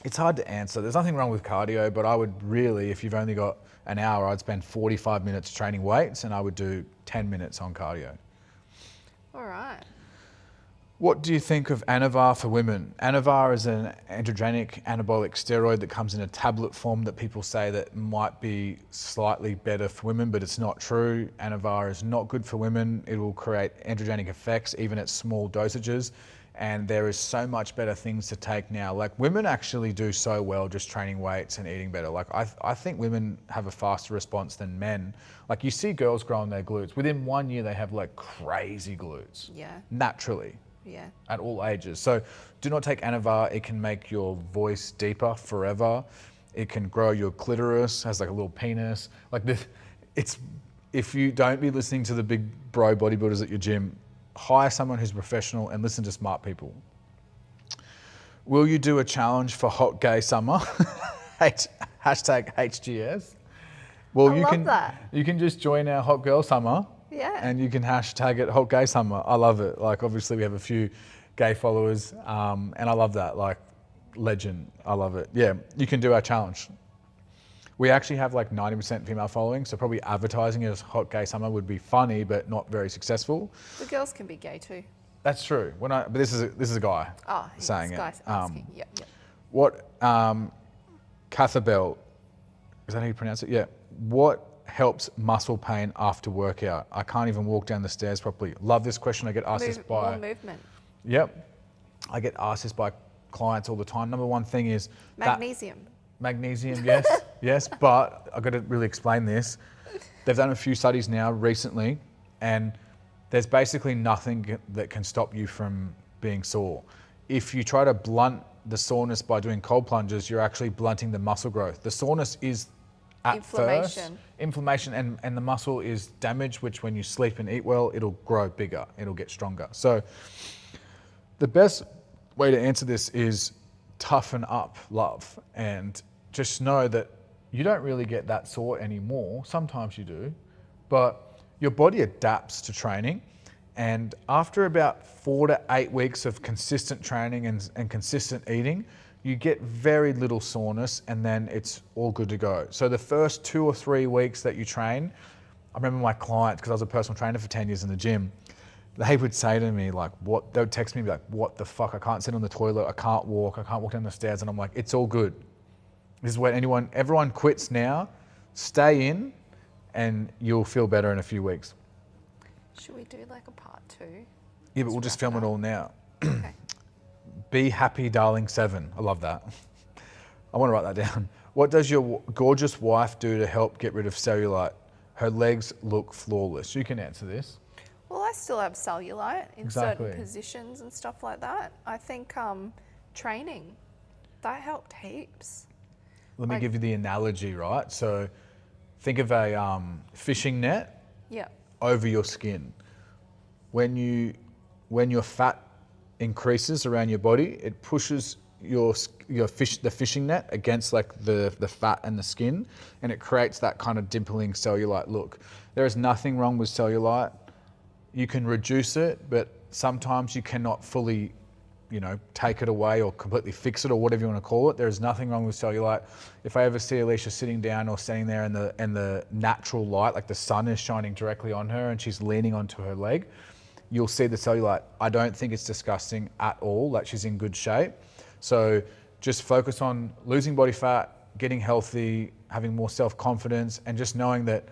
It's hard to answer. There's nothing wrong with cardio, but I would really, if you've only got an hour, I'd spend 45 minutes training weights and I would do 10 minutes on cardio. All right. What do you think of Anavar for women? Anavar is an androgenic anabolic steroid that comes in a tablet form that people say that might be slightly better for women, but it's not true. Anavar is not good for women. It will create androgenic effects even at small dosages. And there is so much better things to take now. Like women actually do so well just training weights and eating better. Like I think women have a faster response than men. Like you see girls growing their glutes. Within 1 year, they have like crazy glutes. Yeah. Naturally. Yeah. At all ages. So do not take Anavar. It can make your voice deeper forever. It can grow your clitoris, has like a little penis. Like this, if you don't be listening to the big bro bodybuilders at your gym, hire someone who's professional and listen to smart people. Will you do a challenge for hot gay summer? Hashtag HGS. Well, I love that. You can just join our hot girl summer. Yeah. And you can hashtag it hot gay summer. I love it. Like obviously we have a few gay followers, and I love that. Like legend. I love it. Yeah, you can do our challenge. We actually have like 90% female following, so probably advertising it as hot gay summer would be funny, but not very successful. The girls can be gay too. That's true. But this is a guy saying it. Guy's asking. Yep. What Cathabel, is that how you pronounce it? Yeah. What helps muscle pain after workout? I can't even walk down the stairs properly. Love this question. I get asked this by... More movement. Yep. I get asked this by clients all the time. Number one thing is... Magnesium. Magnesium, yes. Yes, but I've got to really explain this. They've done a few studies now recently, and there's basically nothing that can stop you from being sore. If you try to blunt the soreness by doing cold plunges, you're actually blunting the muscle growth. The soreness is inflammation, and the muscle is damaged, which when you sleep and eat well, it'll grow bigger, it'll get stronger. So the best way to answer this is toughen up, love, and just know that you don't really get that sore anymore. Sometimes you do, but your body adapts to training. And after about 4 to 8 weeks of consistent training and consistent eating, you get very little soreness, and then it's all good to go. So the first 2 or 3 weeks that you train, I remember my clients, because I was a personal trainer for 10 years in the gym, they would say to me like, they would text me like, what the fuck, I can't sit on the toilet, I can't walk down the stairs. And I'm like, it's all good. This is when everyone quits now, stay in and you'll feel better in a few weeks. Should we do like a part 2? Yeah, but we'll just film it all now. Okay. Be happy, darling 7. I love that. I want to write that down. What does your gorgeous wife do to help get rid of cellulite? Her legs look flawless. You can answer this. Well, I still have cellulite in certain positions and stuff like that. I think training, that helped heaps. Let me give you the analogy, right? So think of a fishing net over your skin. When your fat increases around your body, it pushes the fishing net against like the fat and the skin, and it creates that kind of dimpling cellulite look. There is nothing wrong with cellulite. You can reduce it, but sometimes you cannot fully, take it away or completely fix it or whatever you want to call it. There is nothing wrong with cellulite. If I ever see Alicia sitting down or standing there in the natural light, like the sun is shining directly on her and she's leaning onto her leg, you'll see the cellulite. I don't think it's disgusting at all. Like she's in good shape. So just focus on losing body fat, getting healthy, having more self-confidence, and just knowing that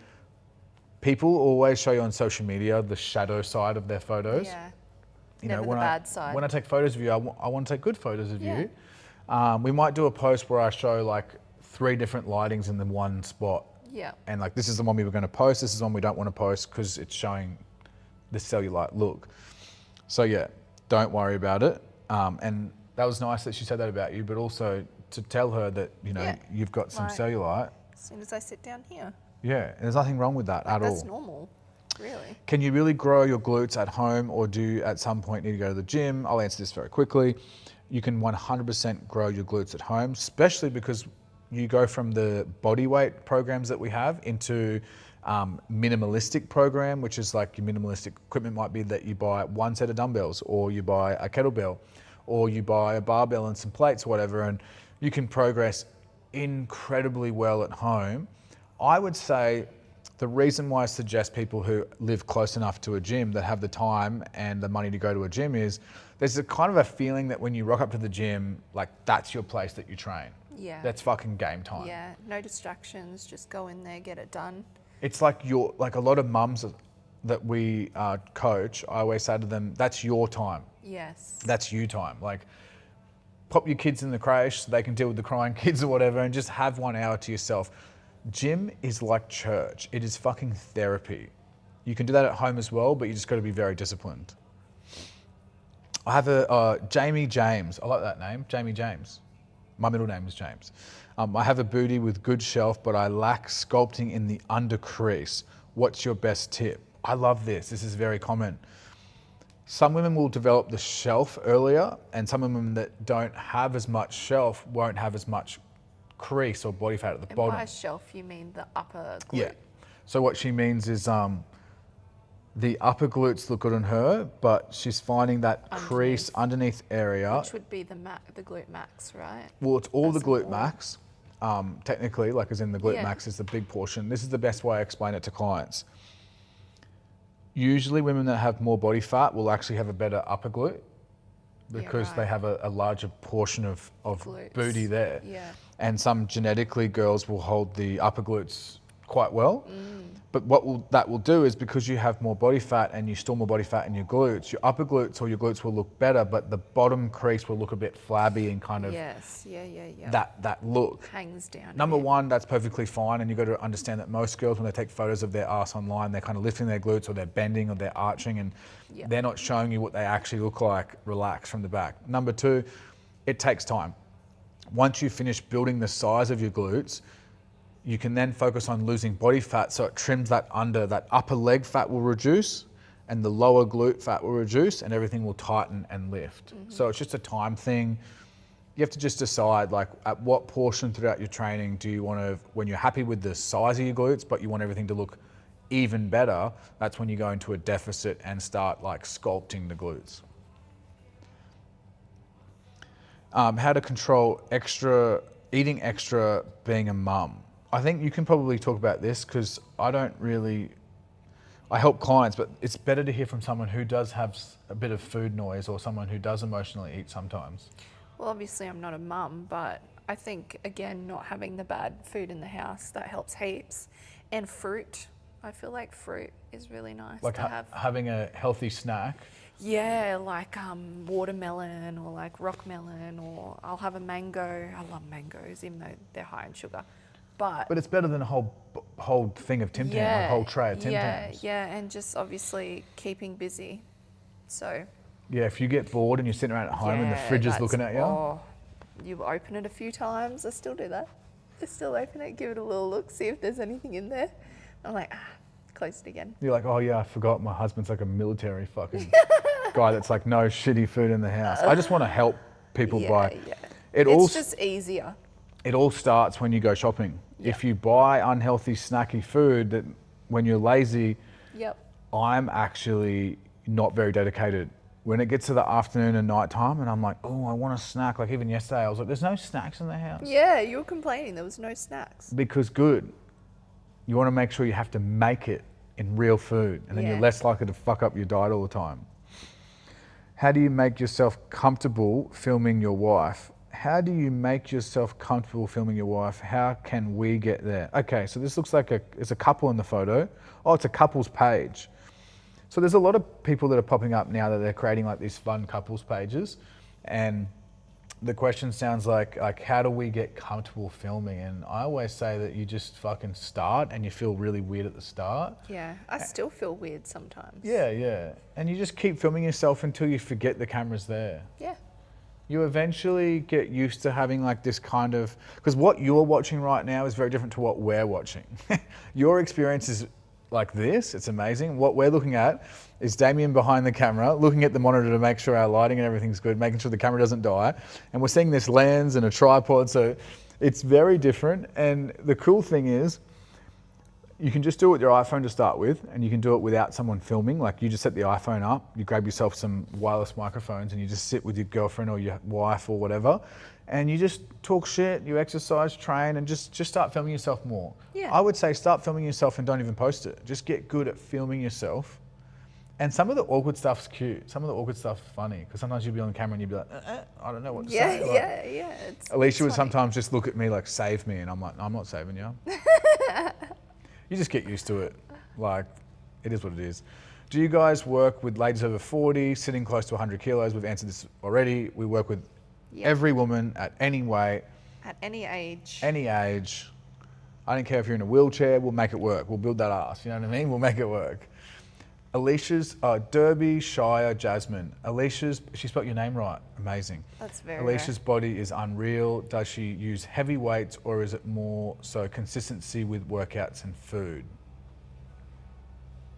people always show you on social media the shadow side of their photos. Yeah. You Never know, the bad side. when I take photos of you, I want to take good photos of Yeah. you. We might do a post where I show like 3 different lightings in the one spot. Yeah. And like, this is the one we were going to post. This is the one we don't want to post because it's showing the cellulite look. So yeah, don't worry about it. And that was nice that she said that about you, but also to tell her that, you know, Yeah. you've got some Like- cellulite. As soon as I sit down here. Yeah, there's nothing wrong with that at all. That's normal, really. Can you really grow your glutes at home, or do you at some point need to go to the gym? I'll answer this very quickly. You can 100% grow your glutes at home, especially because you go from the body weight programs that we have into minimalistic program, which is like your minimalistic equipment might be that you buy 1 set of dumbbells, or you buy a kettlebell, or you buy a barbell and some plates or whatever, and you can progress incredibly well at home. I would say the reason why I suggest people who live close enough to a gym that have the time and the money to go to a gym is there's a kind of a feeling that when you rock up to the gym, like that's your place that you train. Yeah. That's fucking game time. Yeah, no distractions, just go in there, get it done. It's like like a lot of mums that we coach, I always say to them, that's your time. Yes. That's you time. Like, pop your kids in the creche so they can deal with the crying kids or whatever, and just have 1 hour to yourself. Gym is like church. It is fucking therapy. You can do that at home as well, but you just got to be very disciplined. I have a Jamie James. I like that name, Jamie James. My middle name is James. I have a booty with good shelf, but I lack sculpting in the under crease. What's your best tip? I love this. This is very common. Some women will develop the shelf earlier, and some women that don't have as much shelf won't have as much crease or body fat at the And bottom. by shelf, you mean the upper glute. Yeah. So what she means is the upper glutes look good on her, but she's finding that crease underneath area. Which would be the glute max, right? Well, it's all That's the glute important. max. Technically, like as in the glute Yeah. max is the big portion. This is the best way I explain it to clients. Usually women that have more body fat will actually have a better upper glute because they right. have a larger portion of Glutes. booty there. Yeah. And some genetically girls will hold the upper glutes quite well. But what that will do is because you have more body fat and you store more body fat in your glutes, your upper glutes or your glutes will look better, but the bottom crease will look a bit flabby and kind of Yes, yeah. that look. Hangs down. Number a bit. 1, that's perfectly fine, and you've got to understand that most girls, when they take photos of their ass online, they're kind of lifting their glutes or they're bending or they're arching, and Yeah. they're not showing you what they actually look like relaxed from the back. Number 2, it takes time. Once you finish building the size of your glutes, you can then focus on losing body fat, so it trims that upper leg fat will reduce and the lower glute fat will reduce and everything will tighten and lift. So it's just a time thing. You have to just decide, like, at what portion throughout your training do you want to, when you're happy with the size of your glutes, but you want everything to look even better, that's when you go into a deficit and start like sculpting the glutes. How to control eating extra being a mum. I think you can probably talk about this because I help clients, but it's better to hear from someone who does have a bit of food noise or someone who does emotionally eat sometimes. Well, obviously I'm not a mum, but I think, again, not having the bad food in the house, that helps heaps. And fruit. I feel like fruit is really nice Like to have. having a healthy snack. Yeah, like watermelon or like rock melon, or I'll have a mango. I love mangoes, even though they're high in sugar. But But it's better than a whole thing of Tim Tam, like a whole tray of Tim Tams. Yeah, and just obviously keeping busy. So Yeah, if you get bored and you're sitting around at home and the fridge is looking at you. Oh, you open it a few times. I still do that. I still open it, give it a little look, see if there's anything in there. I'm like, close it again. You're like, oh yeah, I forgot my husband's like a military fucking guy that's like no shitty food in the house. I just want to help people by. Yeah. It's just easier. It all starts when you go shopping. Yeah. If you buy unhealthy, snacky food that when you're lazy, Yep. I'm actually not very dedicated. When it gets to the afternoon and night time and I'm like, oh, I want a snack. Like even yesterday, I was like, there's no snacks in the house. Yeah, you were complaining there was no snacks. Because good. You want to make sure you have to make it in real food and then Yeah. you're less likely to fuck up your diet all the time. How do you make yourself comfortable filming your wife? how do you make yourself comfortable filming your wife? How can we get there? Okay, so this looks like it's a couple in the photo. Oh, it's a couples page. So there's a lot of people that are popping up now that they're creating like these fun couples pages. And the question sounds like how do we get comfortable filming? And I always say that you just fucking start, and you feel really weird at the start. Yeah, I still feel weird sometimes. Yeah. And you just keep filming yourself until you forget the camera's there. Yeah. You eventually get used to having like this kind of, because what you're watching right now is very different to what we're watching. Your experience is like this, it's amazing. What we're looking at is Damien behind the camera, looking at the monitor to make sure our lighting and everything's good, making sure the camera doesn't die. And we're seeing this lens and a tripod, so it's very different. And the cool thing is, you can just do it with your iPhone to start with, and you can do it without someone filming. Like you just set the iPhone up, you grab yourself some wireless microphones, and you just sit with your girlfriend or your wife or whatever, and you just talk shit, you exercise, train, and just start filming yourself more. Yeah. I would say start filming yourself and don't even post it. Just get good at filming yourself. And some of the awkward stuff's cute. Some of the awkward stuff's funny, because sometimes you'll be on camera and you'll be like, I don't know what to say. Yeah. Alicia would sometimes just look at me like, save me, and I'm like, I'm not saving you. You just get used to it. Like, it is what it is. Do you guys work with ladies over 40, sitting close to 100 kilos? We've answered this already. We work with every woman at any weight. At any age. Any age. I don't care if you're in a wheelchair, we'll make it work. We'll build that ass, you know what I mean? We'll make it work. Alicia's, Derby, Shire, Jasmine. Alicia's, she spelled your name right. Amazing. That's very Alicia's body is unreal. Does she use heavy weights, or is it more so consistency with workouts and food?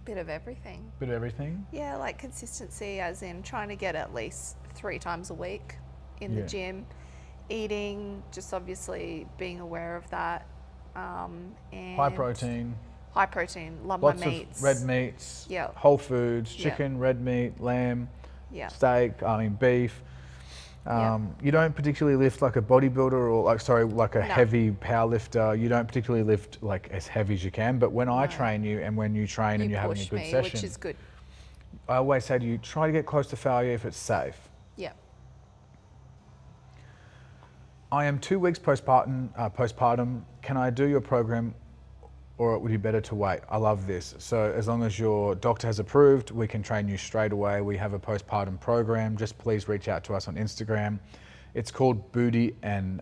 Bit of everything. Bit of everything? Yeah, like consistency as in trying to get at least 3 times a week in the gym. Eating, just obviously being aware of that. And High protein. High protein, love Lots my meats. of red meats, Yeah. whole foods, chicken, red meat, lamb, steak, beef. You don't particularly lift like a bodybuilder or like a heavy power lifter. You don't particularly lift like as heavy as you can, but when I train you and when you train and you're having a good session, which is good. I always say to you, try to get close to failure if it's safe. Yeah. I am 2 weeks postpartum. Can I do your program, or it would be better to wait? I love this. So as long as your doctor has approved, we can train you straight away. We have a postpartum program. Just please reach out to us on Instagram. It's called Booty and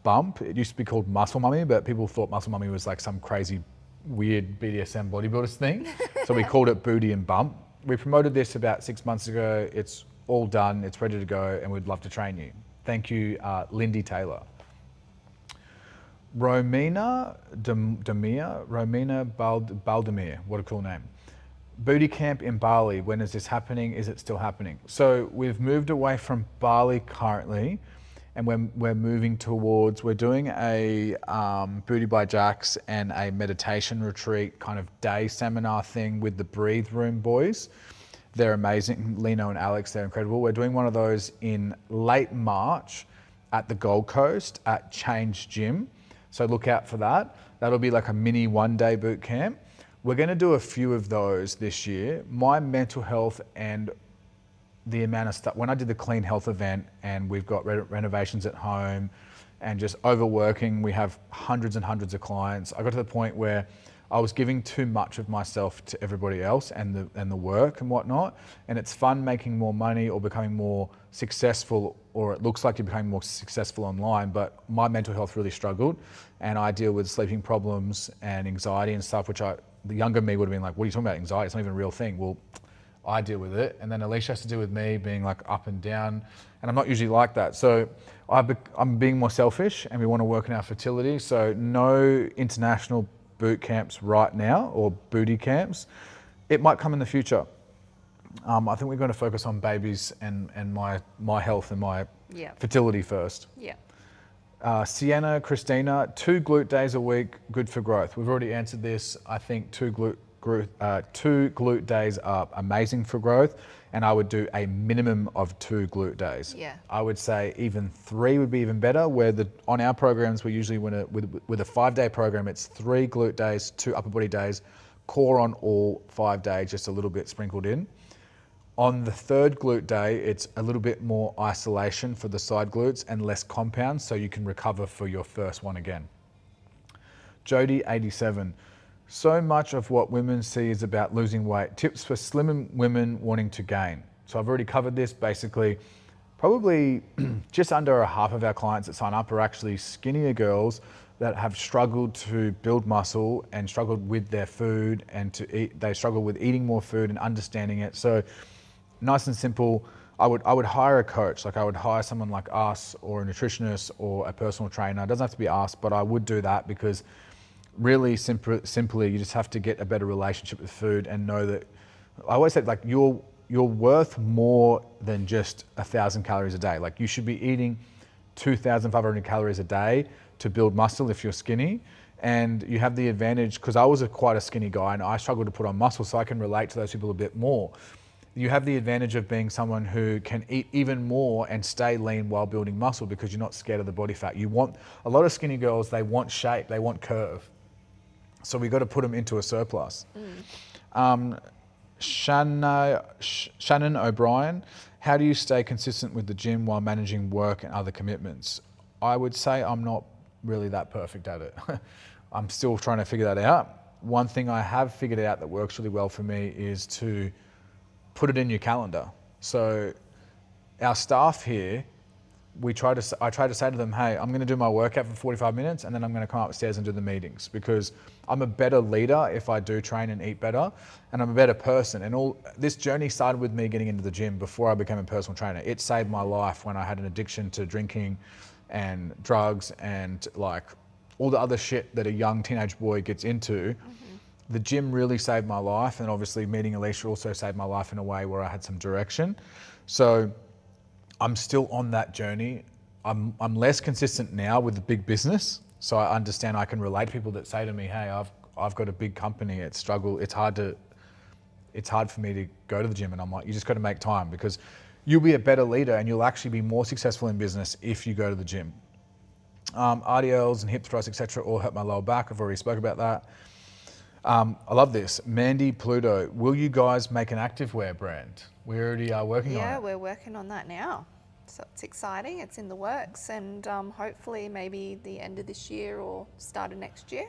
Bump. It used to be called Muscle Mummy, but people thought Muscle Mummy was like some crazy, weird BDSM bodybuilders thing. So we called it Booty and Bump. We promoted this about 6 months ago. It's all done. It's ready to go, and we'd love to train you. Thank you, Lindy Taylor. Romina Baldemir, what a cool name. Booty camp in Bali, when is this happening? Is it still happening? So we've moved away from Bali currently, and we're moving towards, we're doing a Booty by Jax and a meditation retreat kind of day seminar thing with the Breathe Room boys. They're amazing, Lino and Alex, they're incredible. We're doing one of those in late March at the Gold Coast at Change Gym. So look out for that. That'll be like a mini 1-day boot camp. We're gonna do a few of those this year. My mental health and the amount of stuff, when I did the Clean Health event and we've got renovations at home and just overworking, we have hundreds and hundreds of clients. I got to the point where I was giving too much of myself to everybody else and the work and whatnot. And it's fun making more money or becoming more successful, or it looks like you're becoming more successful online, but my mental health really struggled. And I deal with sleeping problems and anxiety and stuff, which the younger me would have been like, what are you talking about, anxiety? It's not even a real thing. Well, I deal with it. And then Alicia has to deal with me being like up and down. And I'm not usually like that. So I'm being more selfish, and we want to work on our fertility. So no international boot camps right now, or booty camps. It might come in the future. I think we're going to focus on babies and my health and my fertility first. Yeah. Sienna, Christina, 2 glute days a week, good for growth. We've already answered this. I think 2 glute days are amazing for growth, and I would do a minimum of 2 glute days. Yeah. I would say even 3 would be even better. On our programs, we usually with a 5-day program, it's 3 glute days, 2 upper body days, core on all 5 days, just a little bit sprinkled in. On the third glute day, it's a little bit more isolation for the side glutes and less compounds, so you can recover for your first one again. Jody, 87. So much of what women see is about losing weight. Tips for slim women wanting to gain. So I've already covered this. Basically, probably just under a half of our clients that sign up are actually skinnier girls that have struggled to build muscle and struggled with their food and to eat. They struggle with eating more food and understanding it. So nice and simple. I would hire a coach. Like I would hire someone like us or a nutritionist or a personal trainer. It doesn't have to be us, but I would do that because really simply, you just have to get a better relationship with food and know that, I always say like you're worth more than just 1,000 calories a day. Like you should be eating 2,500 calories a day to build muscle if you're skinny. And you have the advantage, because I was quite a skinny guy and I struggled to put on muscle, so I can relate to those people a bit more. You have the advantage of being someone who can eat even more and stay lean while building muscle because you're not scared of the body fat. A lot of skinny girls, they want shape, they want curve. So we've got to put them into a surplus. Shannon O'Brien, how do you stay consistent with the gym while managing work and other commitments? I would say I'm not really that perfect at it. I'm still trying to figure that out. One thing I have figured out that works really well for me is to put it in your calendar. So our staff here, I try to say to them, hey, I'm going to do my workout for 45 minutes and then I'm going to come upstairs and do the meetings, because I'm a better leader if I do train and eat better, and I'm a better person. And all this journey started with me getting into the gym before I became a personal trainer. It saved my life when I had an addiction to drinking and drugs and like all the other shit that a young teenage boy gets into. The gym really saved my life, and obviously meeting Alicia also saved my life in a way where I had some direction. So I'm still on that journey. I'm less consistent now with the big business, so I understand. I can relate to people that say to me, hey, I've got a big company, it's hard for me to go to the gym. And I'm like, you just got to make time, because you'll be a better leader and you'll actually be more successful in business if you go to the gym. RDLs and hip thrusts, etc., all help my lower back. I've already spoke about that. I love this. Mandy Pluto, will you guys make an activewear brand? We already are working on it. Yeah, we're working on that now. So it's exciting. It's in the works, and hopefully maybe the end of this year or start of next year.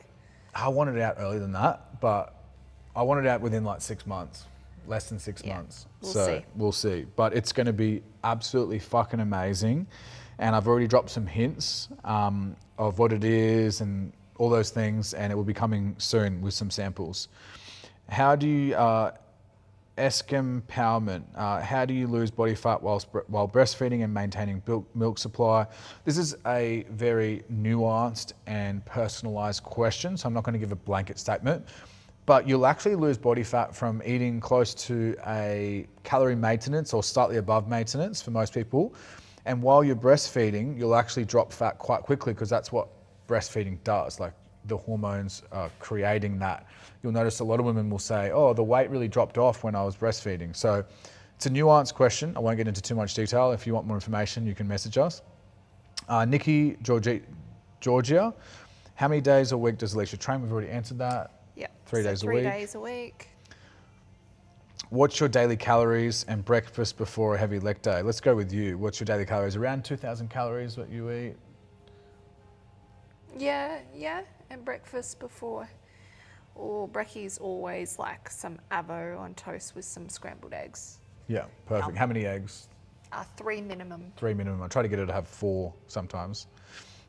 I wanted it out earlier than that, but I wanted it out within like 6 months, less than 6 months. We'll see. But it's going to be absolutely fucking amazing. And I've already dropped some hints of what it is and all those things, and it will be coming soon with some samples. How do you, Empowerment, how do you lose body fat while breastfeeding and maintaining milk supply? This is a very nuanced and personalized question, so I'm not going to give a blanket statement, but you'll actually lose body fat from eating close to a calorie maintenance or slightly above maintenance for most people. And while you're breastfeeding, you'll actually drop fat quite quickly, because that's what breastfeeding does. Like the hormones are creating that. You'll notice a lot of women will say, oh, the weight really dropped off when I was breastfeeding. So it's a nuanced question. I won't get into too much detail. If you want more information, you can message us. Nikki Georgia, how many days a week does Alicia train? We've already answered that. Yep. 3 days a week. 3 days a week. What's your daily calories and breakfast before a heavy leg day? Let's go with you. What's your daily calories? Around 2,000 calories what you eat? Yeah, and breakfast before. Or brekkies always like some avo on toast with some scrambled eggs. Yeah, perfect. How many eggs? 3 minimum. 3 minimum. I try to get her to have 4 sometimes.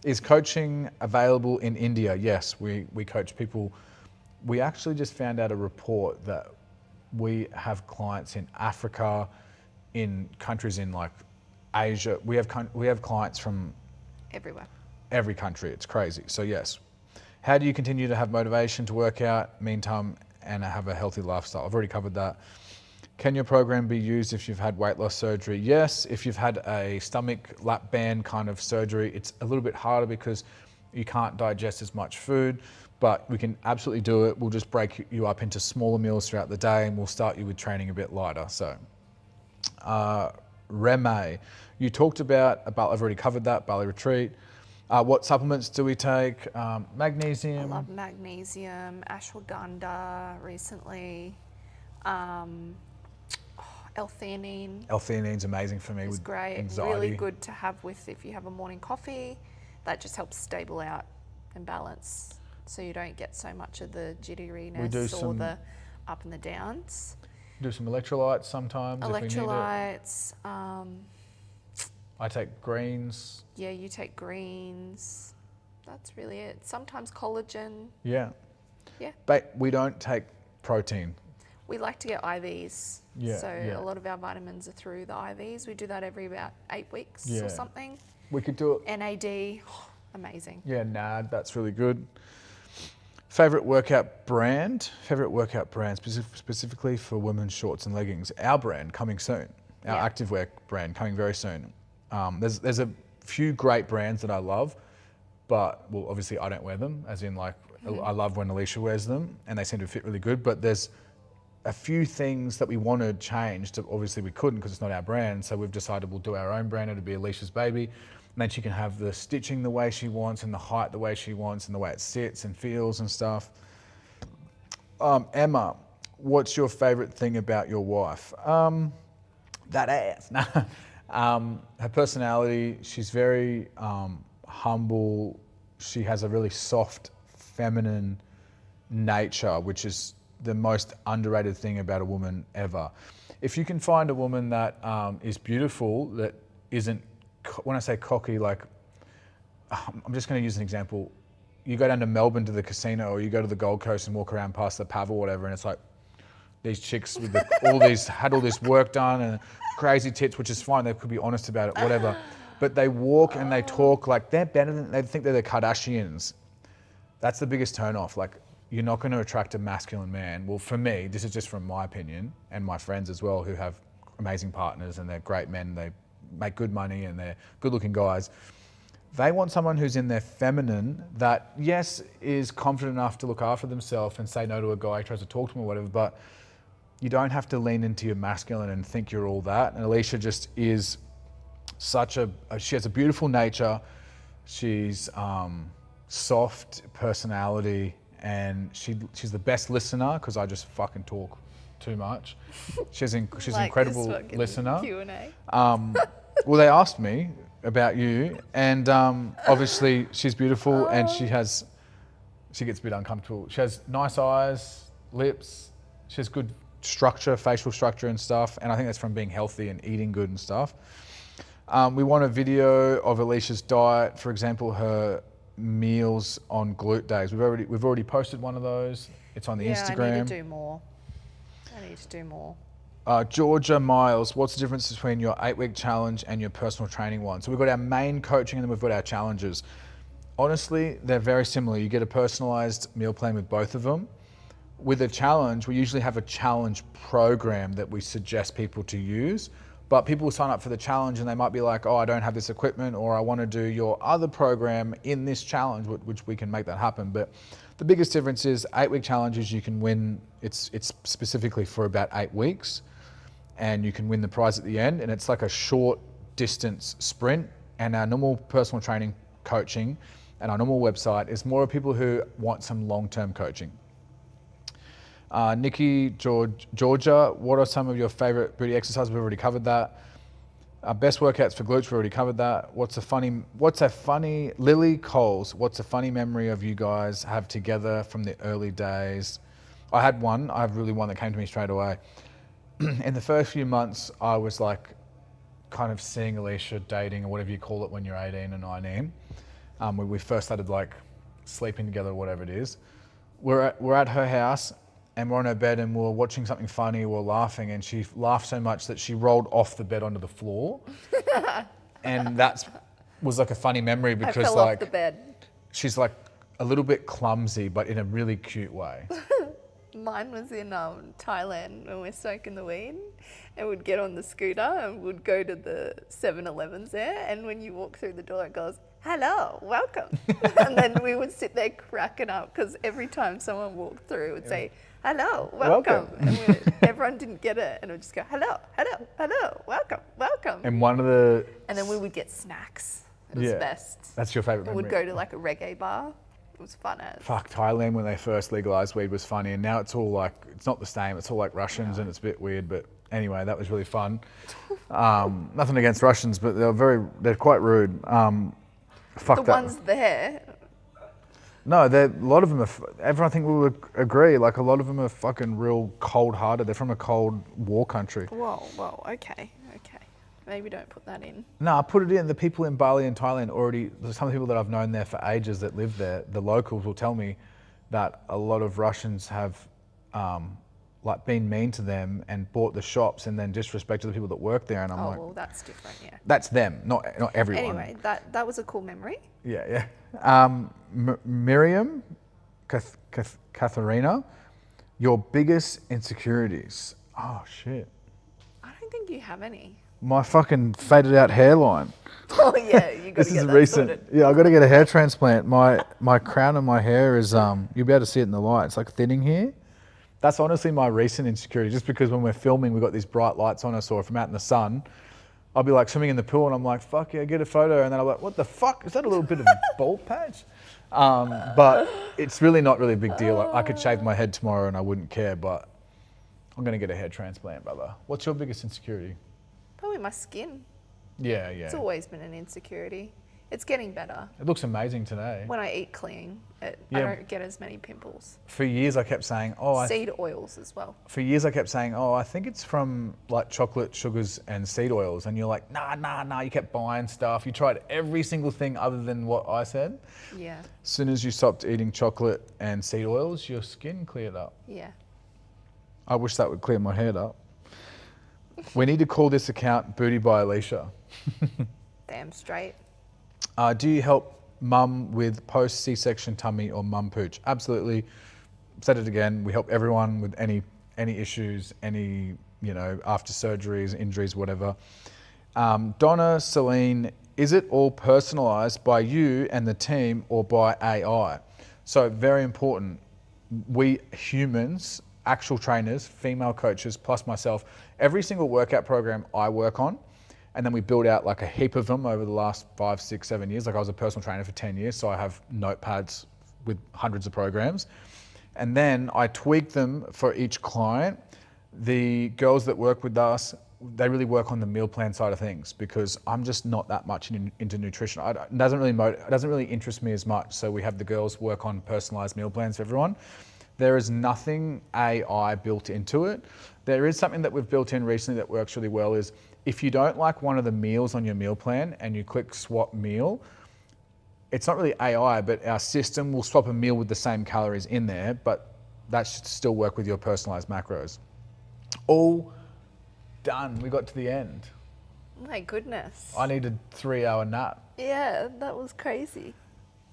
Is coaching available in India? Yes, we coach people. We actually just found out a report that we have clients in Africa, in countries in like Asia. We have clients from Everywhere. Every country. It's crazy. So yes. How do you continue to have motivation to work out, meantime, and have a healthy lifestyle? I've already covered that. Can your program be used if you've had weight loss surgery? Yes. If you've had a stomach lap band kind of surgery, it's a little bit harder because you can't digest as much food, but we can absolutely do it. We'll just break you up into smaller meals throughout the day, and we'll start you with training a bit lighter. So, Reme, you talked about, I've already covered that, Bali retreat. What supplements do we take? Magnesium. I love magnesium, ashwagandha recently, L-theanine L-theanine's amazing for me is with great. anxiety. Really good to have with if you have a morning coffee. That just helps stable out and balance, so you don't get so much of the jitteriness or the up and the downs. Do some electrolytes sometimes if we need it. Electrolytes. I take greens. Yeah, you take greens. That's really it. Sometimes collagen. Yeah. Yeah. But we don't take protein. We like to get IVs. Yeah, So yeah. a lot of our vitamins are through the IVs. We do that every about 8 weeks Yeah. or something. We could do it. NAD, amazing. Yeah, NAD, that's really good. Favorite workout brand? Favorite workout brand specifically for women's shorts and leggings. Our brand coming soon. Our Yeah. Activewear brand coming very soon. There's a few great brands that I love, but well, obviously I don't wear them. As in, like, I love when Alicia wears them, and they seem to fit really good. But there's a few things that we wanted changed. Obviously, we couldn't because it's not our brand. So we've decided we'll do our own brand. It'll be Alicia's baby, and then she can have the stitching the way she wants, and the height the way she wants, and the way it sits and feels and stuff. Emma, what's your favorite thing about your wife? That ass. Her personality, she's very humble. She has a really soft, feminine nature, which is the most underrated thing about a woman ever. If you can find a woman that is beautiful, that isn't, when I say cocky, like, I'm just going to use an example. You go down to Melbourne to the casino, or you go to the Gold Coast and walk around past the Pav or whatever, and it's like these chicks with had all this work done and crazy tits, which is fine. They could be honest about it, whatever. But they walk and they talk like they're better than, they think they're the Kardashians. That's the biggest turn off. Like, you're not going to attract a masculine man. Well, for me, this is just from my opinion and my friends as well, who have amazing partners and they're great men. They make good money and they're good looking guys. They want someone who's in their feminine that, yes, is confident enough to look after themselves and say no to a guy who tries to talk to them or whatever, but you don't have to lean into your masculine and think you're all that. And Alicia just is she has a beautiful nature. She's soft personality, and she's the best listener because I just fucking talk too much. She's an incredible listener. Q&A. Well, they asked me about you, and obviously she's beautiful, and she gets a bit uncomfortable. She has nice eyes, lips. She has good structure, facial structure and stuff, and I think that's from being healthy and eating good and stuff. We want a video of Alicia's diet, for example, her meals on Glute days. We've already posted one of those. It's on the Instagram. I need to do more. Georgia Miles, what's the difference between your 8-week challenge and your personal training one? So we've got our main coaching and then we've got our challenges. Honestly, they're very similar. You get a personalized meal plan with both of them. With a challenge, we usually have a challenge program that we suggest people to use. But people will sign up for the challenge and they might be like, oh, I don't have this equipment, or I want to do your other program in this challenge, which we can make that happen. But the biggest difference is 8-week challenges, you can win, it's specifically for about 8 weeks, and you can win the prize at the end. And it's like a short distance sprint. And our normal personal training coaching and our normal website is more of people who want some long-term coaching. Nikki, Georgia, what are some of your favorite booty exercises? We've already covered that. Best workouts for glutes, we've already covered that. Lily Coles, what's a funny memory of you guys have together from the early days? I have one that came to me straight away. In the first few months, I was like kind of seeing Alicia dating, or whatever you call it when you're 18 or 19. When we first started like sleeping together or whatever it is. We're at her house, and we're on her bed and we're watching something funny, we're laughing, and she laughed so much that she rolled off the bed onto the floor. And that was like a funny memory because I fell off the bed. She's like a little bit clumsy, but in a really cute way. Mine was in Thailand when we're smoking the weed, and we'd get on the scooter and we'd go to the 7-Elevens there, and when you walk through the door it goes, hello, welcome. And then we would sit there cracking up because every time someone walked through it would say, hello, welcome. And everyone didn't get it, and it would just go, hello, hello, hello, welcome, welcome. And and then we would get snacks. It was the best. That's your favourite memory. We'd go to like a reggae bar was fun as. Fuck, Thailand when they first legalized weed was funny, and now it's all like, it's not the same. It's all like Russians, and it's a bit weird. But anyway, that was really fun. Nothing against Russians, but they're quite rude. Fuck The that. ones there. No, a lot of them are. Everyone, I think we would agree. Like a lot of them are fucking real cold-hearted. They're from a cold war country. Whoa, okay. Maybe don't put that in. No, I put it in. The people in Bali and Thailand already. There's some people that I've known there for ages that live there. The locals will tell me that a lot of Russians have, like, been mean to them and bought the shops and then disrespected the people that work there. And I'm like, well, that's different, yeah. that's them, not everyone. Anyway, that was a cool memory. Yeah. Miriam, Katharina, your biggest insecurities. Oh shit. I don't think you have any. My fucking faded out hairline. Oh yeah, you got This to get is that recent. sorted. Yeah, I got to get a hair transplant. My crown of my hair is you'll be able to see it in the light. It's like thinning here. That's honestly my recent insecurity. Just because when we're filming, we've got these bright lights on us, or if I'm out in the sun, I'll be like swimming in the pool and I'm like, fuck yeah, get a photo. And then I'm like, what the fuck? Is that a little bit of a bald patch? But it's really not really a big deal. I could shave my head tomorrow and I wouldn't care, but I'm going to get a hair transplant, brother. What's your biggest insecurity? Probably my skin. Yeah. It's always been an insecurity. It's getting better. It looks amazing today. When I eat clean, I Yeah. don't get as many pimples. For years I kept saying, Seed oils as well. I think it's from like chocolate, sugars and seed oils. And you're like, nah, you kept buying stuff. You tried every single thing other than what I said. Yeah. As soon as you stopped eating chocolate and seed oils, your skin cleared up. Yeah. I wish that would clear my head up. We need to call this account Booty by Alicia. Damn straight. Do you help mum with post C-section tummy or mum pooch? Absolutely. Said it again. We help everyone with any issues, after surgeries, injuries, whatever. Donna, Celine, is it all personalised by you and the team or by AI? So very important. We humans, actual trainers, female coaches, plus myself, every single workout program I work on, and then we build out like a heap of them over the last 5, 6, 7 years. Like I was a personal trainer for 10 years, so I have notepads with hundreds of programs. And then I tweak them for each client. The girls that work with us, they really work on the meal plan side of things because I'm just not that much into nutrition. It doesn't really interest me as much. So we have the girls work on personalized meal plans for everyone. There is nothing AI built into it. There is something that we've built in recently that works really well is if you don't like one of the meals on your meal plan and you click swap meal, it's not really AI, but our system will swap a meal with the same calories in there, but that should still work with your personalized macros. All done. We got to the end. My goodness. I needed a 3-hour nap. Yeah, that was crazy.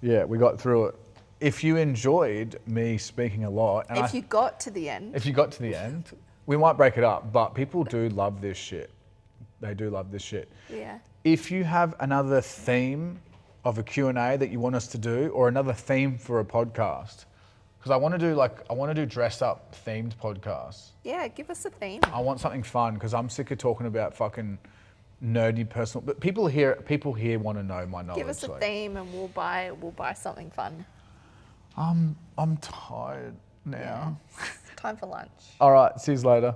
Yeah, we got through it. If you enjoyed me speaking a lot, and If you got to the end, we might break it up, but people do love this shit. They do love this shit. yeah. If you have another theme of a Q&A that you want us to do, or another theme for a podcast, because I want to do dress up themed podcasts. Yeah, give us a theme. I want something fun because I'm sick of talking about fucking nerdy personal. But people here want to know my knowledge. Give us a theme and we'll buy something fun. I'm tired now. Yeah. Time for lunch. All right, see you later.